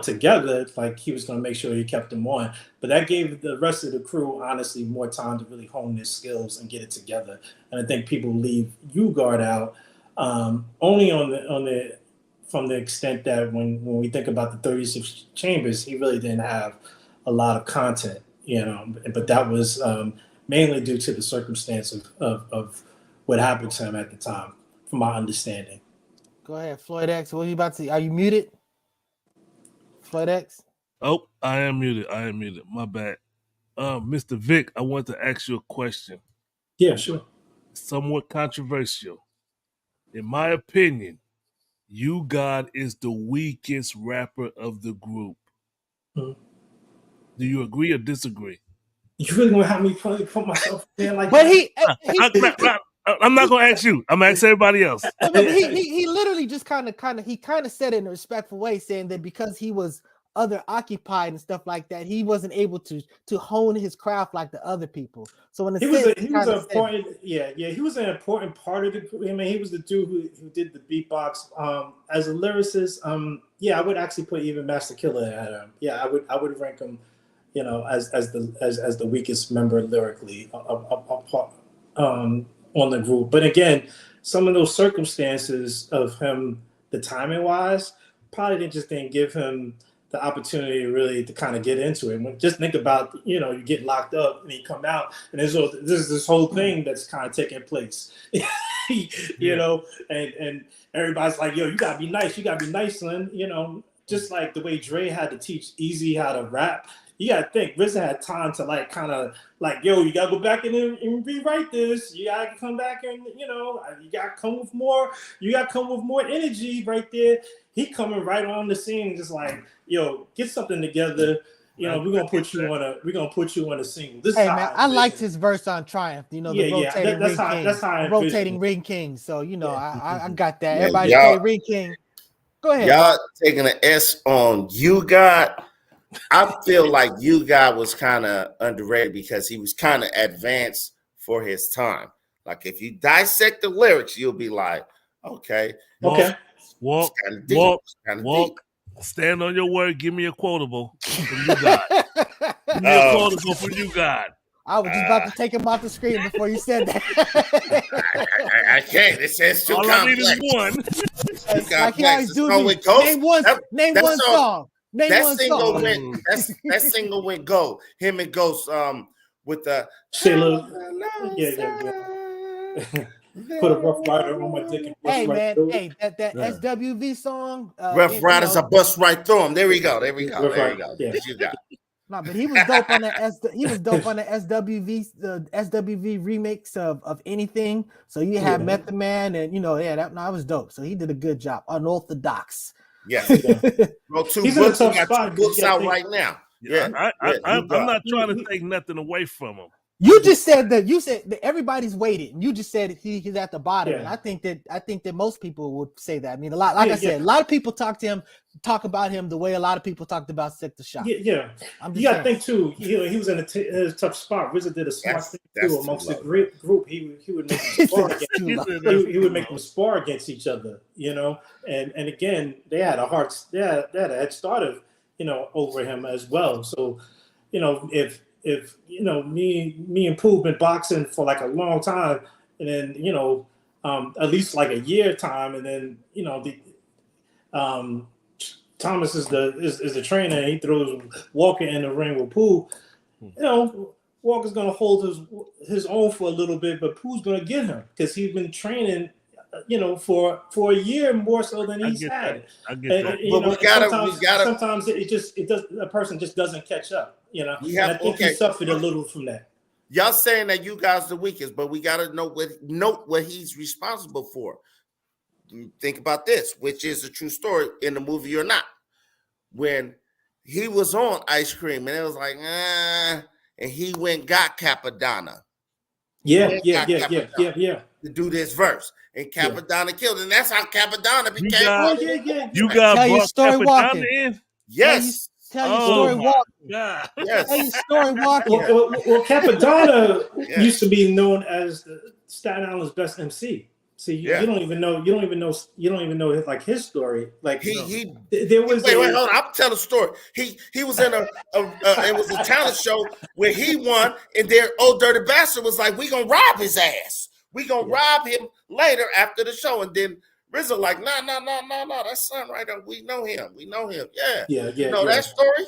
together. Like he was going to make sure he kept them on. But that gave the rest of the crew, honestly, more time to really hone their skills and get it together. And I think people leave U-Guard out only from the extent that when we think about the 36 Chambers, he really didn't have a lot of content, but that was mainly due to the circumstance of what happened to him at the time, from my understanding. Go ahead, Floyd X. What are you about to say? Are you muted? Floyd X? Oh, I am muted. My bad. Mr. Vic, I want to ask you a question. Yeah, sure. Somewhat controversial. In my opinion, U-God is the weakest rapper of the group. Mm-hmm. Do you agree or disagree? You really gonna have me put myself there like But that? I'm not gonna ask you. I'm gonna ask everybody else. But he literally just kind of said it in a respectful way, saying that because he was other occupied and stuff like that, he wasn't able to hone his craft like the other people. So in a sense, he was an important, he was an important part of the group. I mean, he was the dude who did the beatbox. As a lyricist, I would actually put even Master Killer at him. Yeah, I would rank him, as the weakest member lyrically on the group. But again, some of those circumstances of him, the timing wise, probably didn't give him the opportunity really to kind of get into it. Just think about, you get locked up and you come out, and there's this whole thing that's kind of taking place, and everybody's like, yo, you gotta be nice, son. Just like the way Dre had to teach Easy how to rap. You gotta think RZA had time to yo, you gotta go back in and rewrite this. You gotta come back and you gotta come with more. You gotta come with more energy right there. He coming right on the scene, just like, yo, get something together. We're gonna put you on a single. This hey is man, I liked his verse on Triumph. The rotating Ring King. So I got that. Yeah, Everybody say Ring King. Go ahead. Y'all taking an S on U-God. I feel like U-God was kind of underrated because he was kind of advanced for his time. Like if you dissect the lyrics, you'll be like, okay. Walk, stand on your word. Give me a quotable from U-God. Give me a quotable from U-God. I was just about to take him off the screen before you said that. I can't. It says too All complex. I need is one. Like he always do. Name one song. That single went gold. Him and Ghost with the Shayla. Put a Rough Rider on my dick and bust right through. Hey, that SWV song. Rough Riders, I bust right through him. There we go. Yeah. You got. No, but he was dope on the he was dope on the SWV remix of Anything. So you had Method Man and that was dope. So he did a good job. Unorthodox. Yeah. Well, He's in a tough spot. Books out right now. I'm not trying to take nothing away from him. You just said that everybody's waiting. You just said he's at the bottom, and I think that most people would say that. I mean, a lot of people talk about him the way a lot of people talked about Sick the Shot. Yeah. You got to think too. He was in a tough spot. RZA did a smart thing too amongst the group. He would make them spar he would make them spar against each other. And again, they had a head start of over him as well. So if me and Pooh been boxing for like a long time, and then at least like a year time, and then Thomas is the trainer, and he throws Walker in the ring with Pooh. Walker's gonna hold his own for a little bit, but Pooh's gonna get him because he's been training, for a year more so than he's had. I get that. But sometimes a person just doesn't catch up, and I think he suffered a little from that. Y'all saying that you guys the weakest, but we gotta note what he's responsible for. Think about this, which is a true story in the movie or not. When he was on Ice Cream and it was like, and he went got Capadonna. Yeah. To do this verse. And Capadonna killed, and that's how Capadonna became. You got tell your story walking. In? Yes. Tell your story walking. Yes. Tell your story walking. Well, Capadonna used to be known as Staten Island's best MC. See, you don't even know his story. Like there was wait, hold on. I'll tell a story. He was in it was a talent show where he won, and their Old Dirty Bastard was like, we gonna rob his ass. We gonna rob him later after the show. And then RZA like, no, that's son right there. We know him. Yeah. You know that story?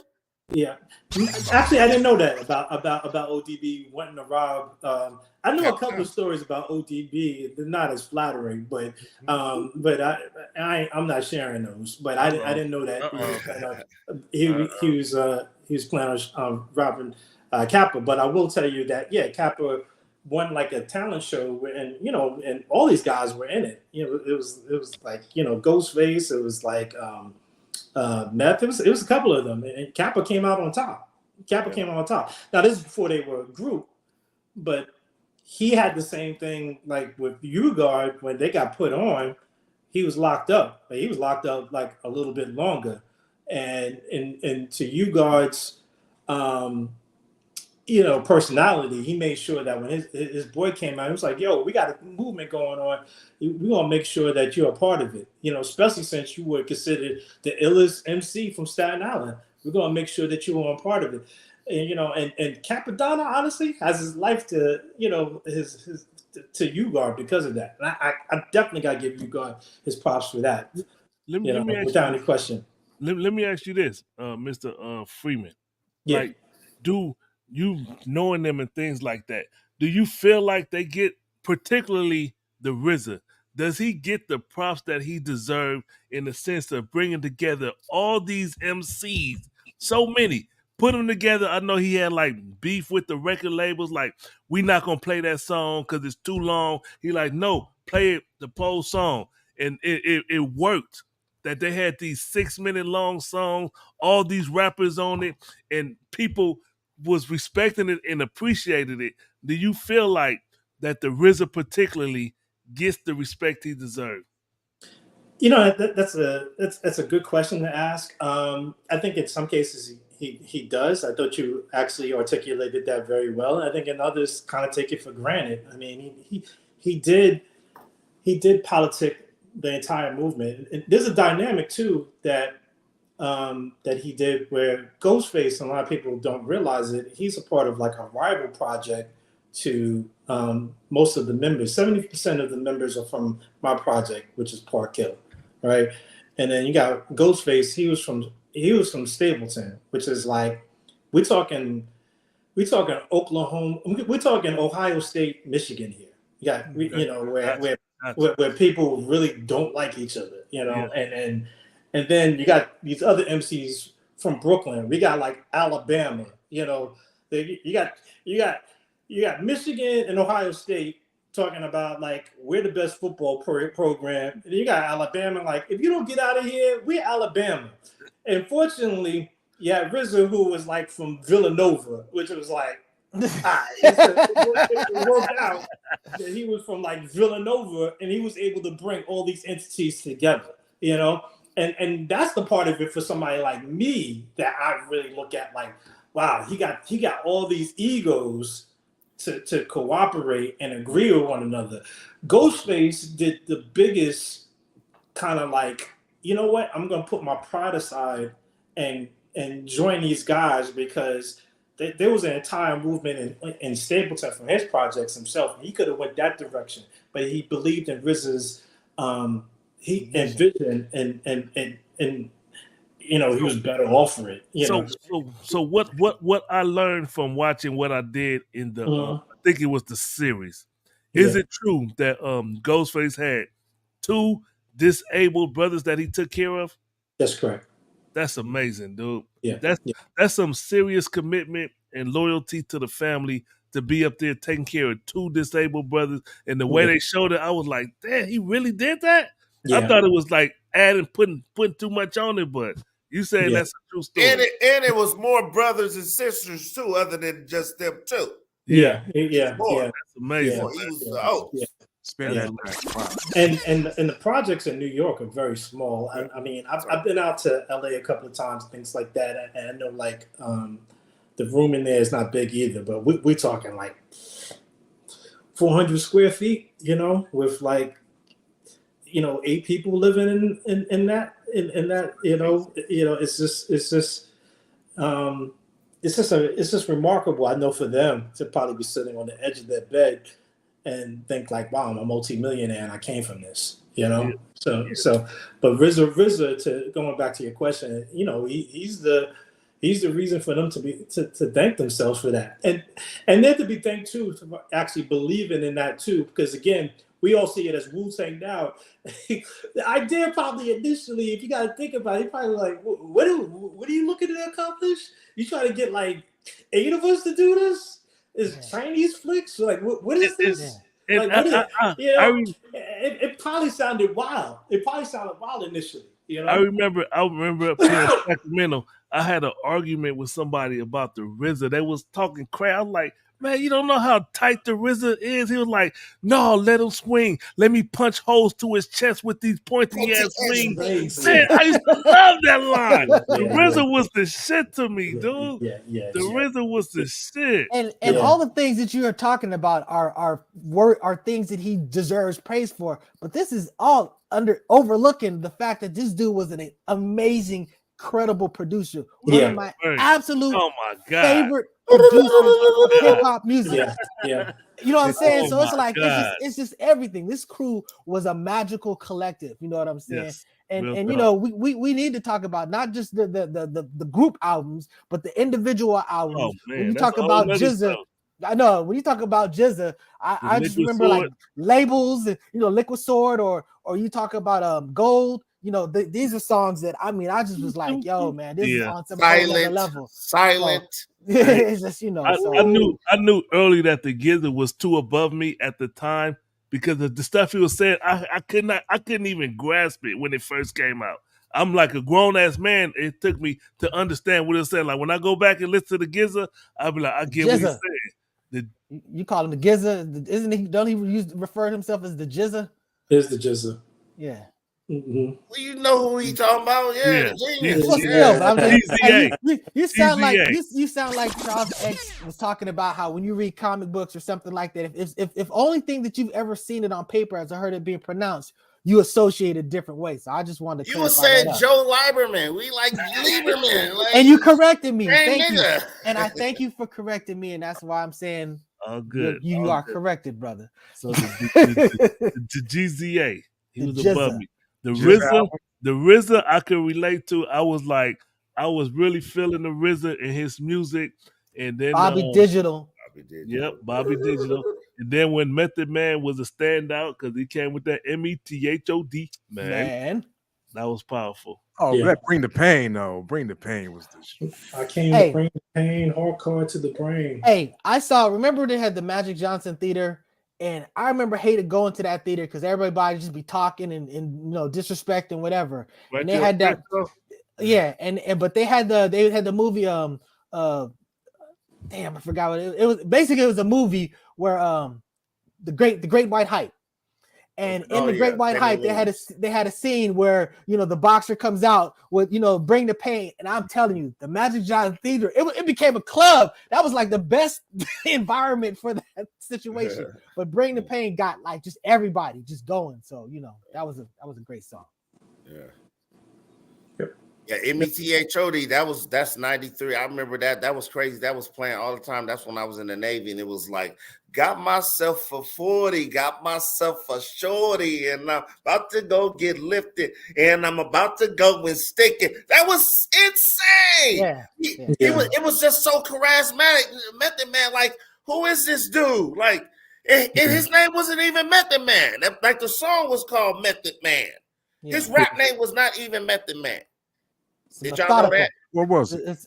Yeah. Actually, I didn't know that about ODB wanting to rob. I know a couple of stories about ODB. They're not as flattering, but I'm not sharing those. But I didn't know that he was planning on robbing Kappa. But I will tell you that Kappa won like a talent show, and all these guys were in it. It was like Ghostface. It was like Meth. It was a couple of them, and Kappa came out on top. Came on top. Now this is before they were a group, but he had the same thing like with U-Guard when they got put on. He was locked up. He was locked up like a little bit longer, and to U-Guard's personality, he made sure that when his boy came out, he was like, yo, we got a movement going on. We want to make sure that you're a part of it, especially since you were considered the illest MC from Staten Island. We're going to make sure that you are a part of it. And, and Capadonna, honestly, has his life to, to U-Guard because of that. And I definitely got to give U-Guard his props for that, let me without any question. Let me ask you this, Mr. Freeman. Yeah. Like, do you knowing them and things like that, do you feel like they get, particularly the RZA, does he get the props that he deserved in the sense of bringing together all these MCs, so many, put them together? I know he had like beef with the record labels, like, we not going to play that song because it's too long. He like, no, play it, the whole song. And it worked, that they had these 6-minute long songs, all these rappers on it, and people was respecting it and appreciated it. Do you feel like that the RZA particularly gets the respect he deserves? That's a good question to ask. I think in some cases he does. I thought you actually articulated that very well. I think in others kind of take it for granted. I mean, he did politic the entire movement. And there's a dynamic too that he did where Ghostface, and a lot of people don't realize it, he's a part of like a rival project to most of the members. 70% of the members are from my project, which is Park Hill, right? And then you got Ghostface. He was from Stapleton, which is like we're talking Oklahoma, we're talking Ohio State, Michigan here. You got where people really don't like each other, and then you got these other MCs from Brooklyn. We got like Alabama, you got Michigan and Ohio State talking about like we're the best football program. And you got Alabama like, if you don't get out of here, we're Alabama. And fortunately, you had RZA, who was like from Villanova, which was like, it worked out that he was from like Villanova, and he was able to bring all these entities together, And that's the part of it for somebody like me that I really look at like, wow, he got all these egos to cooperate and agree with one another. Ghostface did the biggest kind of like, you know what? I'm gonna put my pride aside and join these guys because there was an entire movement in Stapleton from his projects himself. He could have went that direction, but he believed in RZA's vision and you know, he was better off for it. You know. So what I learned from watching what I did in the I think it was the series. Is it true that Ghostface had 2 disabled brothers that he took care of? That's correct. That's amazing, dude. Yeah. That's some serious commitment and loyalty to the family to be up there taking care of 2 disabled brothers. And the way they showed it, I was like, damn, he really did that? Yeah. I thought it was like putting too much on it, but you saying that's a true story. And it was more brothers and sisters too, other than just them 2. Yeah. That's amazing. He was Spin that back. Wow. And the projects in New York are very small. I mean, I've been out to LA a couple of times, things like that, and I know like the room in there is not big either, but we're talking like 400 square feet, you know, with like 8 people living in that, you know, it's just remarkable. I know for them to probably be sitting on the edge of their bed and think like, wow, I'm a multimillionaire and I came from this, you know? So, but RZA, to going back to your question, you know, he's the reason for them to thank themselves for that. And then to be thanked too, for actually believing in that too, because again, we all see it as Wu-Tang now. The idea probably initially, if you got to think about it, probably like, what are you looking to accomplish? You try to get like 8 of us to do this? Is Chinese flicks? Like, what is this? It probably sounded wild. It probably sounded wild initially. You know? I remember up here in Sacramento, I had an argument with somebody about the RZA. They was talking crap. I'm like, man, you don't know how tight the RZA is. He was like, no, let him swing. Let me punch holes to his chest with these pointy ass wings. Man, I used to love that line. The RZA was the shit to me, dude. The RZA was the shit. And all the things that you are talking about are things that he deserves praise for. But this is all overlooking the fact that this dude was an amazing, credible producer. One of my absolute favorite producers of hip hop music. Yeah. You know what I'm saying? So it's like it's just everything. This crew was a magical collective. You know what I'm saying? Yes. And you know, we need to talk about not just the group albums, but the individual albums. Oh, man, when you talk about GZA, I know when you talk about GZA, I just remember like Labels and Liquid Sword, or you talk about Gold. You know, these are songs that I just was like, yo, man, this is on some other level. Silent. So, it's just I knew early that the GZA was too above me at the time because of the stuff he was saying. I couldn't even grasp it when it first came out. I'm like a grown ass man. It took me to understand what it said. Like when I go back and listen to the GZA, I'll be like, I get what he's saying. You call him the GZA, isn't he? Don't he refer to himself as the GZA? It's the GZA. Yeah. Well, you know who he talking about? You sound like Charles X was talking about how when you read comic books or something like that, if only thing that you've ever seen it on paper as I heard it being pronounced, you associate it different ways. So I just wanted to. You were saying Joe Lieberman. We like Lieberman, and you corrected me. Thank you, and I thank you for correcting me, and that's why I'm saying. Oh, good. You are corrected, brother. So the GZA, he was above me. The RZA I could relate to. I was really feeling the RZA and his music, and then Bobby Digital. Yep, Bobby Digital. And then when Method Man was a standout because he came with that METHOD, man, that was powerful. Oh, that Bring the Pain though. Bring the Pain was the shit. I came to bring the pain, hardcore to the brain. Hey, remember they had the Magic Johnson Theater. And I remember hated going to that theater because everybody just be talking and disrespect and whatever. Right, and they had that, but they had the movie damn, I forgot what it was. Basically, it was a movie where the Great White Hype. And in the Great White Hype, they had a scene where the boxer comes out with Bring the Pain, and I'm telling you, the Magic Johnson Theater, it became a club. That was like the best environment for that situation. But Bring the Pain got like just everybody just going. So that was a great song. Yeah. Yep. Yeah, METHOD. That's 93. I remember that. That was crazy. That was playing all the time. That's when I was in the Navy, and it was like, got myself for 40, got myself a shorty, and I'm about to go get lifted, and I'm about to go and stick it. That was insane. Yeah. It was just so charismatic. Method Man, like, who is this dude? Like, and his name wasn't even Method Man. Like the song was called Method Man. Yeah. His rap name was not even Method Man. It's Did y'all know that? What was it?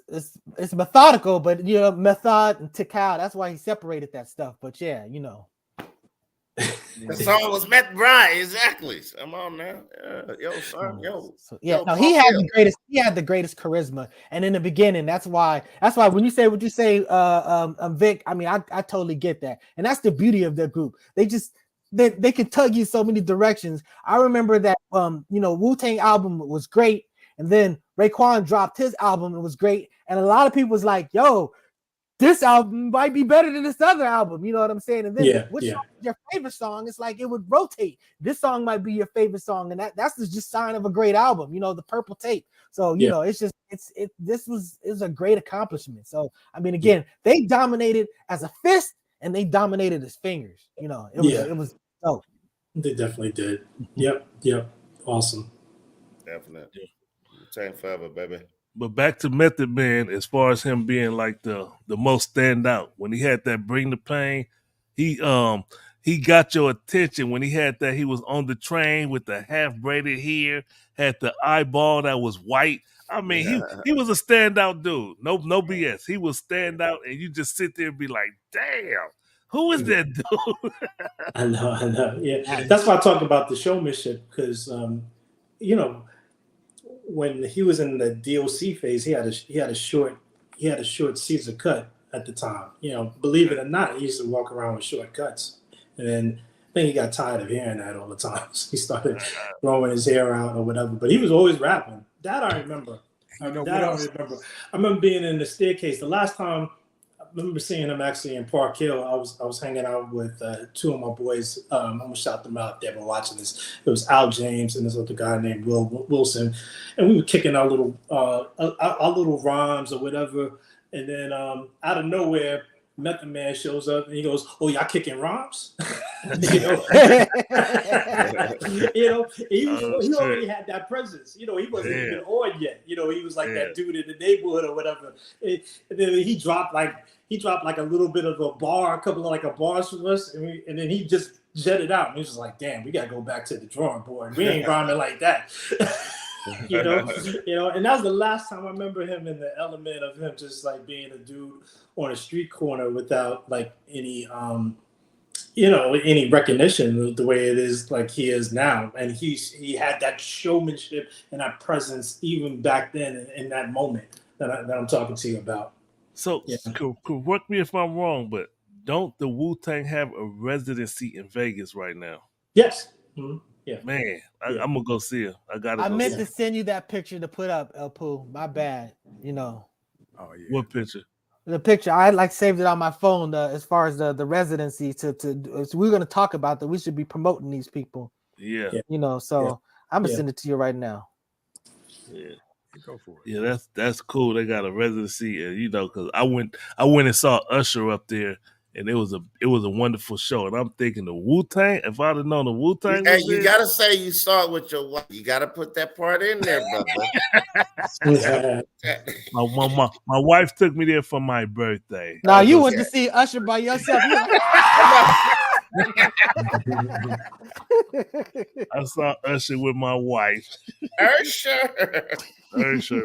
It's methodical, but method and tikal. That's why he separated that stuff. But yeah, The song was Right, exactly. Come on now, yo, son, yo. Yeah, yo, no, he had the greatest. He had the greatest charisma, and in the beginning, that's why when you say what you say, Vic. I mean, I totally get that, and that's the beauty of their group. They can tug you so many directions. I remember that Wu-Tang album was great, and then Raekwon dropped his album. It was great, and a lot of people was like, "Yo, this album might be better than this other album." You know what I'm saying? And then which song is your favorite song? It's like it would rotate. This song might be your favorite song, and that's just sign of a great album. The Purple Tape. So this was a great accomplishment. So I mean, again, they dominated as a fist, and they dominated as fingers. It was dope. They definitely did. Yep. Awesome. Definitely. Wu-Tang forever, baby. But back to Method Man, as far as him being like the most standout, when he had that Bring the Pain, he got your attention when he had that. He was on the train with the half braided hair, had the eyeball that was white. I mean, he was a standout dude. No BS. He was standout, and you just sit there and be like, damn, who is that dude? I know. Yeah, that's why I talk about the showmanship, because when he was in the DOC phase, he had a short Caesar cut at the time. Believe it or not, he used to walk around with short cuts, and then I think he got tired of hearing that all the time. So he started growing his hair out or whatever. But he was always rapping. That I remember. I remember being in the staircase. The last time I remember seeing him actually in Park Hill, I was hanging out with two of my boys. I'm gonna shout them out if they've been watching this. It was Al James and this other guy named Will Wilson, and we were kicking our little rhymes or whatever. And then out of nowhere, Method Man shows up and he goes, "Oh, y'all kicking rhymes?" He already had that presence. He wasn't even on yet. He was like that dude in the neighborhood or whatever. And then he dropped like a little bit of a bar, a couple of like a bars from us, and then he just jetted out. And he was just like, "Damn, we gotta go back to the drawing board. We ain't rhyming like that." And that was the last time I remember him in the element of him just like being a dude on a street corner without like any any recognition the way it is like he is now. And he had that showmanship and that presence even back then in that moment that I'm talking to you about. So correct me if I'm wrong, but don't the Wu-Tang have a residency in Vegas right now? Yes. Mm-hmm. Yeah. Man, I'm gonna go see him. I meant to send you that picture to put up, El Pooh. My bad. Oh yeah. What picture? The picture. I saved it on my phone. As far as the residency so we're gonna talk about that. We should be promoting these people. Yeah. So I'm gonna send it to you right now. Yeah. Go for it. Yeah, that's cool. They got a residency, and because I went and saw Usher up there. And it was a wonderful show. And I'm thinking the Wu-Tang, if I'd have known the Wu-Tang was you got to say you saw it with your wife. You got to put that part in there, brother. My wife took me there for my birthday. Now you went to see Usher by yourself. I saw Usher with my wife. Usher,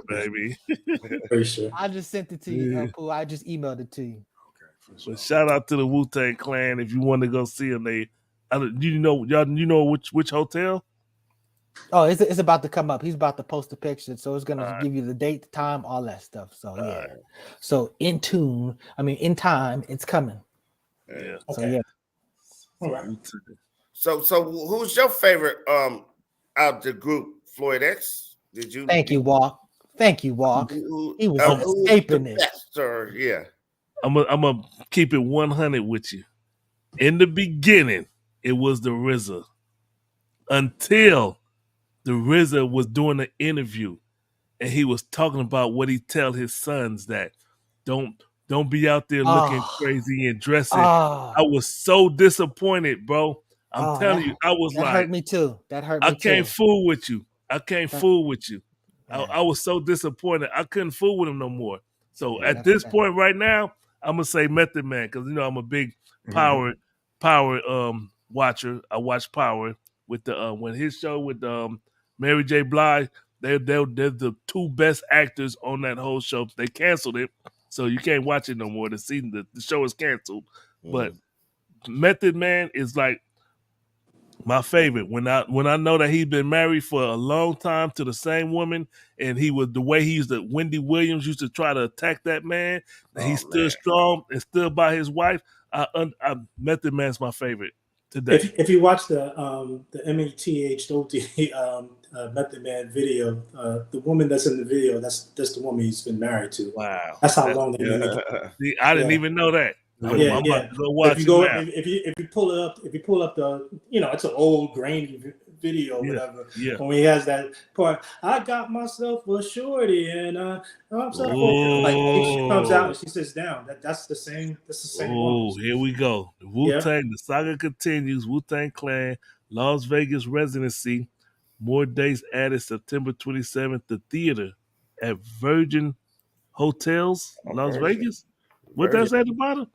baby. I just sent it to you, Pooh. I just emailed it to you. But shout out to the Wu-Tang Clan if you want to go see them. You know which hotel? Oh, it's about to come up. He's about to post a picture, so it's gonna give you the date, the time, all that stuff. So yeah. So in time, it's coming. Yeah. So yeah. All right. So who's your favorite out the group? Floyd X? Did you? Thank you, Walk. He was escaping it. Yeah. I'm gonna keep it 100 with you. In the beginning, it was the RZA. Until the RZA was doing an interview, and he was talking about what he tell his sons that don't be out there looking crazy and dressing. I was so disappointed, bro. I'm telling you, I was that like, hurt me too. That hurt me I can't too. fool with you. I can't fool with you. Yeah. I was so disappointed. I couldn't fool with him no more. So Yeah, at this point right now, I'm gonna say Method Man because I'm a big Power watcher. I watch Power with the when his show with Mary J. Blige. They're the two best actors on that whole show. They canceled it, so you can't watch it no more. The show is canceled. But Method Man is like my favorite. When I know that he's been married for a long time to the same woman, and he was the way he used to Wendy Williams used to try to attack that man. He stood strong and stood by his wife. Method Man's my favorite today. If you watch the METHOD Method Man video, the woman that's in the video, that's the woman he's been married to. Wow, that's how long they've been together. See, I didn't even know that. I'm about to go watch if you pull up the it's an old grainy video or whatever. Yeah. When he has that part, I got myself a shorty and I'm so like she comes out and she sits down. That's the same. That's the same. Oh, here we go. The Wu-Tang, the saga continues. Wu-Tang Clan, Las Vegas residency. More dates added September 27th. The theater at Virgin Hotels, Las Vegas. What does that at the bottom?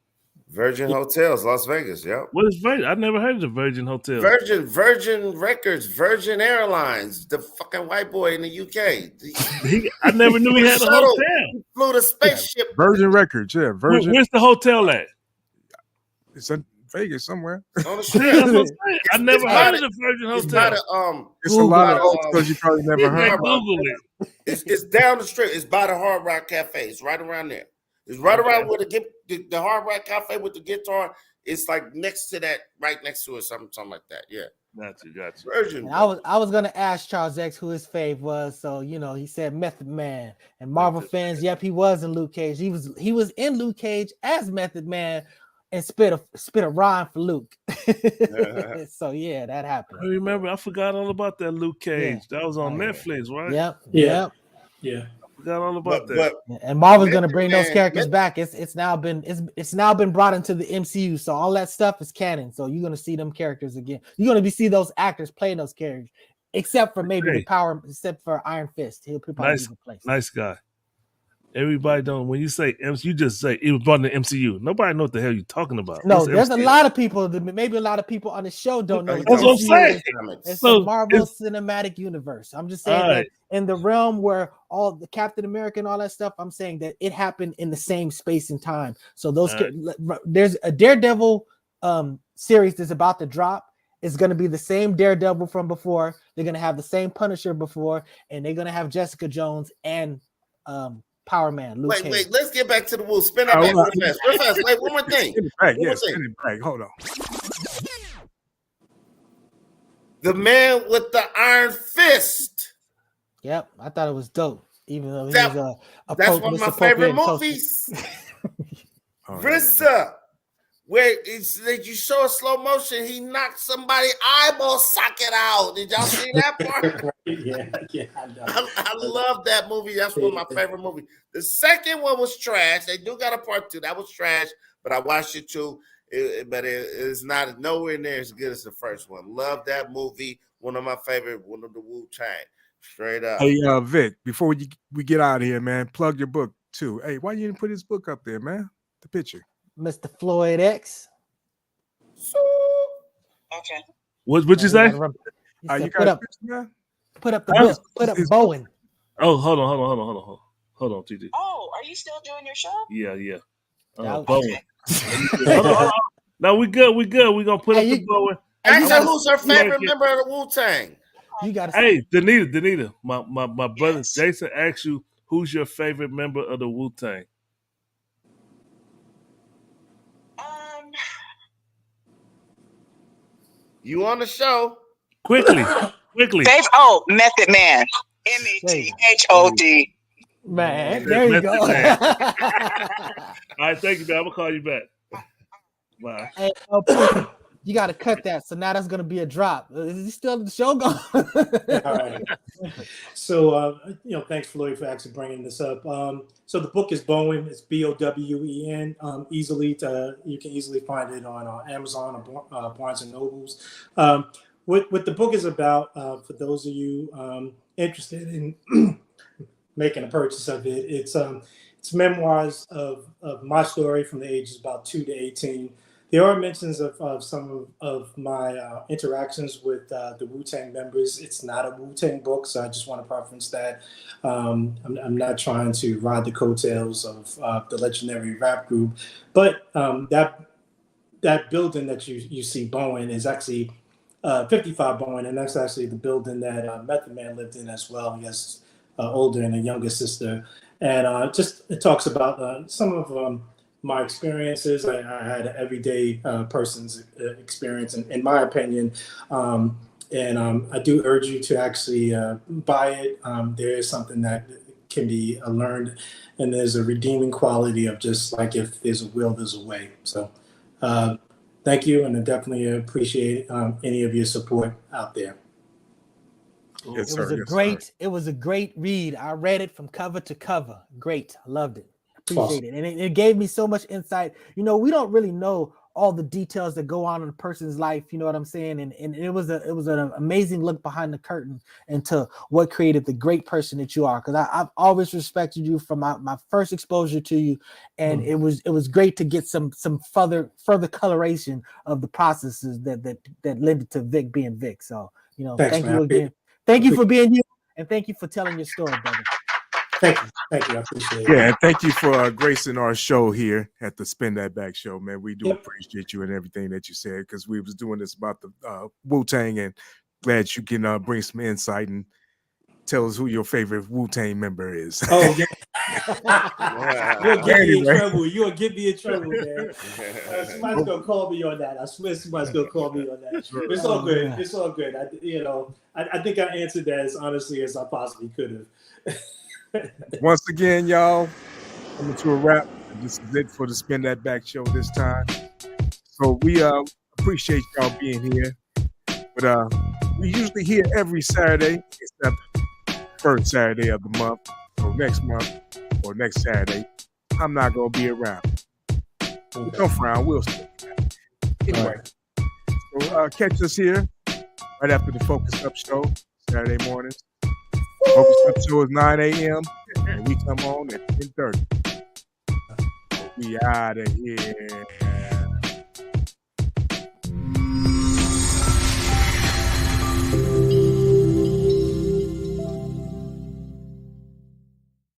Virgin Hotels, Las Vegas. Yep. What is Virgin? I never heard of the Virgin Hotels. Virgin Records, Virgin Airlines, the fucking white boy in the UK. I never knew he had a hotel. He flew the spaceship. Virgin Records, yeah. Virgin. Where's the hotel at? It's in Vegas somewhere. On the strip. I never heard of the Virgin Hotel. It's a lot of hotels you probably never heard of. Google it. It's down the street. It's by the Hard Rock Cafe. It's right around there. It's right around where the Hard Rock Cafe with the guitar. It's like next to that, right next to it, something like that. Yeah. Gotcha. Virgin. I was gonna ask Charles X who his fave was, so he said Method Man. And Marvel fans, yep, he was in Luke Cage. He was in Luke Cage as Method Man and spit a rhyme for Luke. So yeah, that happened. I remember. I forgot all about that Luke Cage. That was on Netflix, right? Yep. Yeah. Forgot all about that. And Marvel's gonna bring those characters back. It's now been brought into the MCU, so all that stuff is canon. So you're gonna see them characters again. You're gonna see those actors playing those characters, except for maybe except for Iron Fist. He'll probably be replaced. Nice guy. Everybody don't. When you say MC, you just say it was brought in the MCU. Nobody know what the hell you're talking about. No, there's a lot of people. Maybe a lot of people on the show don't know. That's what I'm saying. It's the Marvel Cinematic Universe. I'm just saying that in the realm where all the Captain America and all that stuff, I'm saying that it happened in the same space and time. So there's a Daredevil series that's about to drop. It's going to be the same Daredevil from before. They're going to have the same Punisher before, and they're going to have Jessica Jones and Power Man. Luke Cage. Wait, let's get back to the Wu. Spin that back real fast. Wait, one more thing. Spin it back. Hold on. The man with the iron fist. Yep, I thought it was dope. Even though that's one of my favorite movies. RZA, where you show a slow motion, he knocked somebody's eyeball socket out. Did y'all see that part? Yeah. I love that movie. That's one of my favorite movies. The second one was trash. They do got a part 2. That was trash, but I watched it too. But it's not nowhere near as good as the first one. Love that movie. One of my favorite. One of the Wu-Tang. Straight up. Hey, Vic, before we get out of here, man, plug your book too. Hey, why you didn't put his book up there, man? The picture. Mr. Floyd X. Okay. What you say? You got put up the book. Put up Bowen. Oh, hold on, TJ. Oh, are you still doing your show? Yeah. Okay. Bowen. No, we good. We're gonna put up the Bowen. Actually, who's her favorite member of the Wu-Tang? You gotta say. Hey, Danita. My brother Jason asked you who's your favorite member of the Wu-Tang? You on the show? Quickly. Method Man. METHOD. Man, there you go. All right, thank you, man. I'm gonna call you back. Bye. Hey, you got to cut that. So now that's going to be a drop. Is he still the show going? All right. So, thanks, Floyd, for actually bringing this up. So the book is Bowen. It's Bowen. You can easily find it on Amazon or Barnes and Nobles. What the book is about, for those of you interested in making a purchase of it, it's memoirs of my story from the ages about 2 to 18. There are mentions of some of my interactions with the Wu-Tang members. It's not a Wu-Tang book, so I just want to preference that. I'm not trying to ride the coattails of the legendary rap group, but that building that you see, Bowen, is actually 55 Bowen, and that's actually the building that Method Man lived in as well. He has older and a younger sister, and it talks about some of my experiences. I had an everyday person's experience, in my opinion. And I do urge you to actually buy it. There is something that can be learned, and there's a redeeming quality of just like if there's a will, there's a way. So thank you, and I definitely appreciate any of your support out there. Yes, It was sir. It was a great read. I read it from cover to cover. Great. I loved it. Appreciate it. And it gave me so much insight. We don't really know all the details that go on in a person's life. You know what I'm saying? And it was an amazing look behind the curtain into what created the great person that you are. Because I've always respected you from my first exposure to you. And it was great to get some further coloration of the processes that led to Vic being Vic. So, Thanks, thank man. you again. Thank you for being you, and thank you for telling your story, brother. Thank you. I appreciate it. Yeah, and thank you for gracing our show here at the Spin That Back show, man. We do appreciate you and everything that you said, because we was doing this about the Wu-Tang, and glad you can bring some insight and tell us who your favorite Wu-Tang member is. Oh, yeah. You'll get me in trouble. You'll get me in trouble, man. Somebody's gonna call me on that. I swear somebody's gonna call me on that. It's all good. It's all good. I think I answered that as honestly as I possibly could have. Once again, y'all, coming to a wrap. This is it for the Spin That Back show this time. So we appreciate y'all being here. But we usually here every Saturday, except first Saturday of the month. So next month or next Saturday, I'm not gonna be around. Okay. Don't frown, we'll still be back. Anyway, so catch us here right after the Focus Up show, Saturday mornings. Focus Up show is 9 a.m. and we come on at 10:30. We out of here.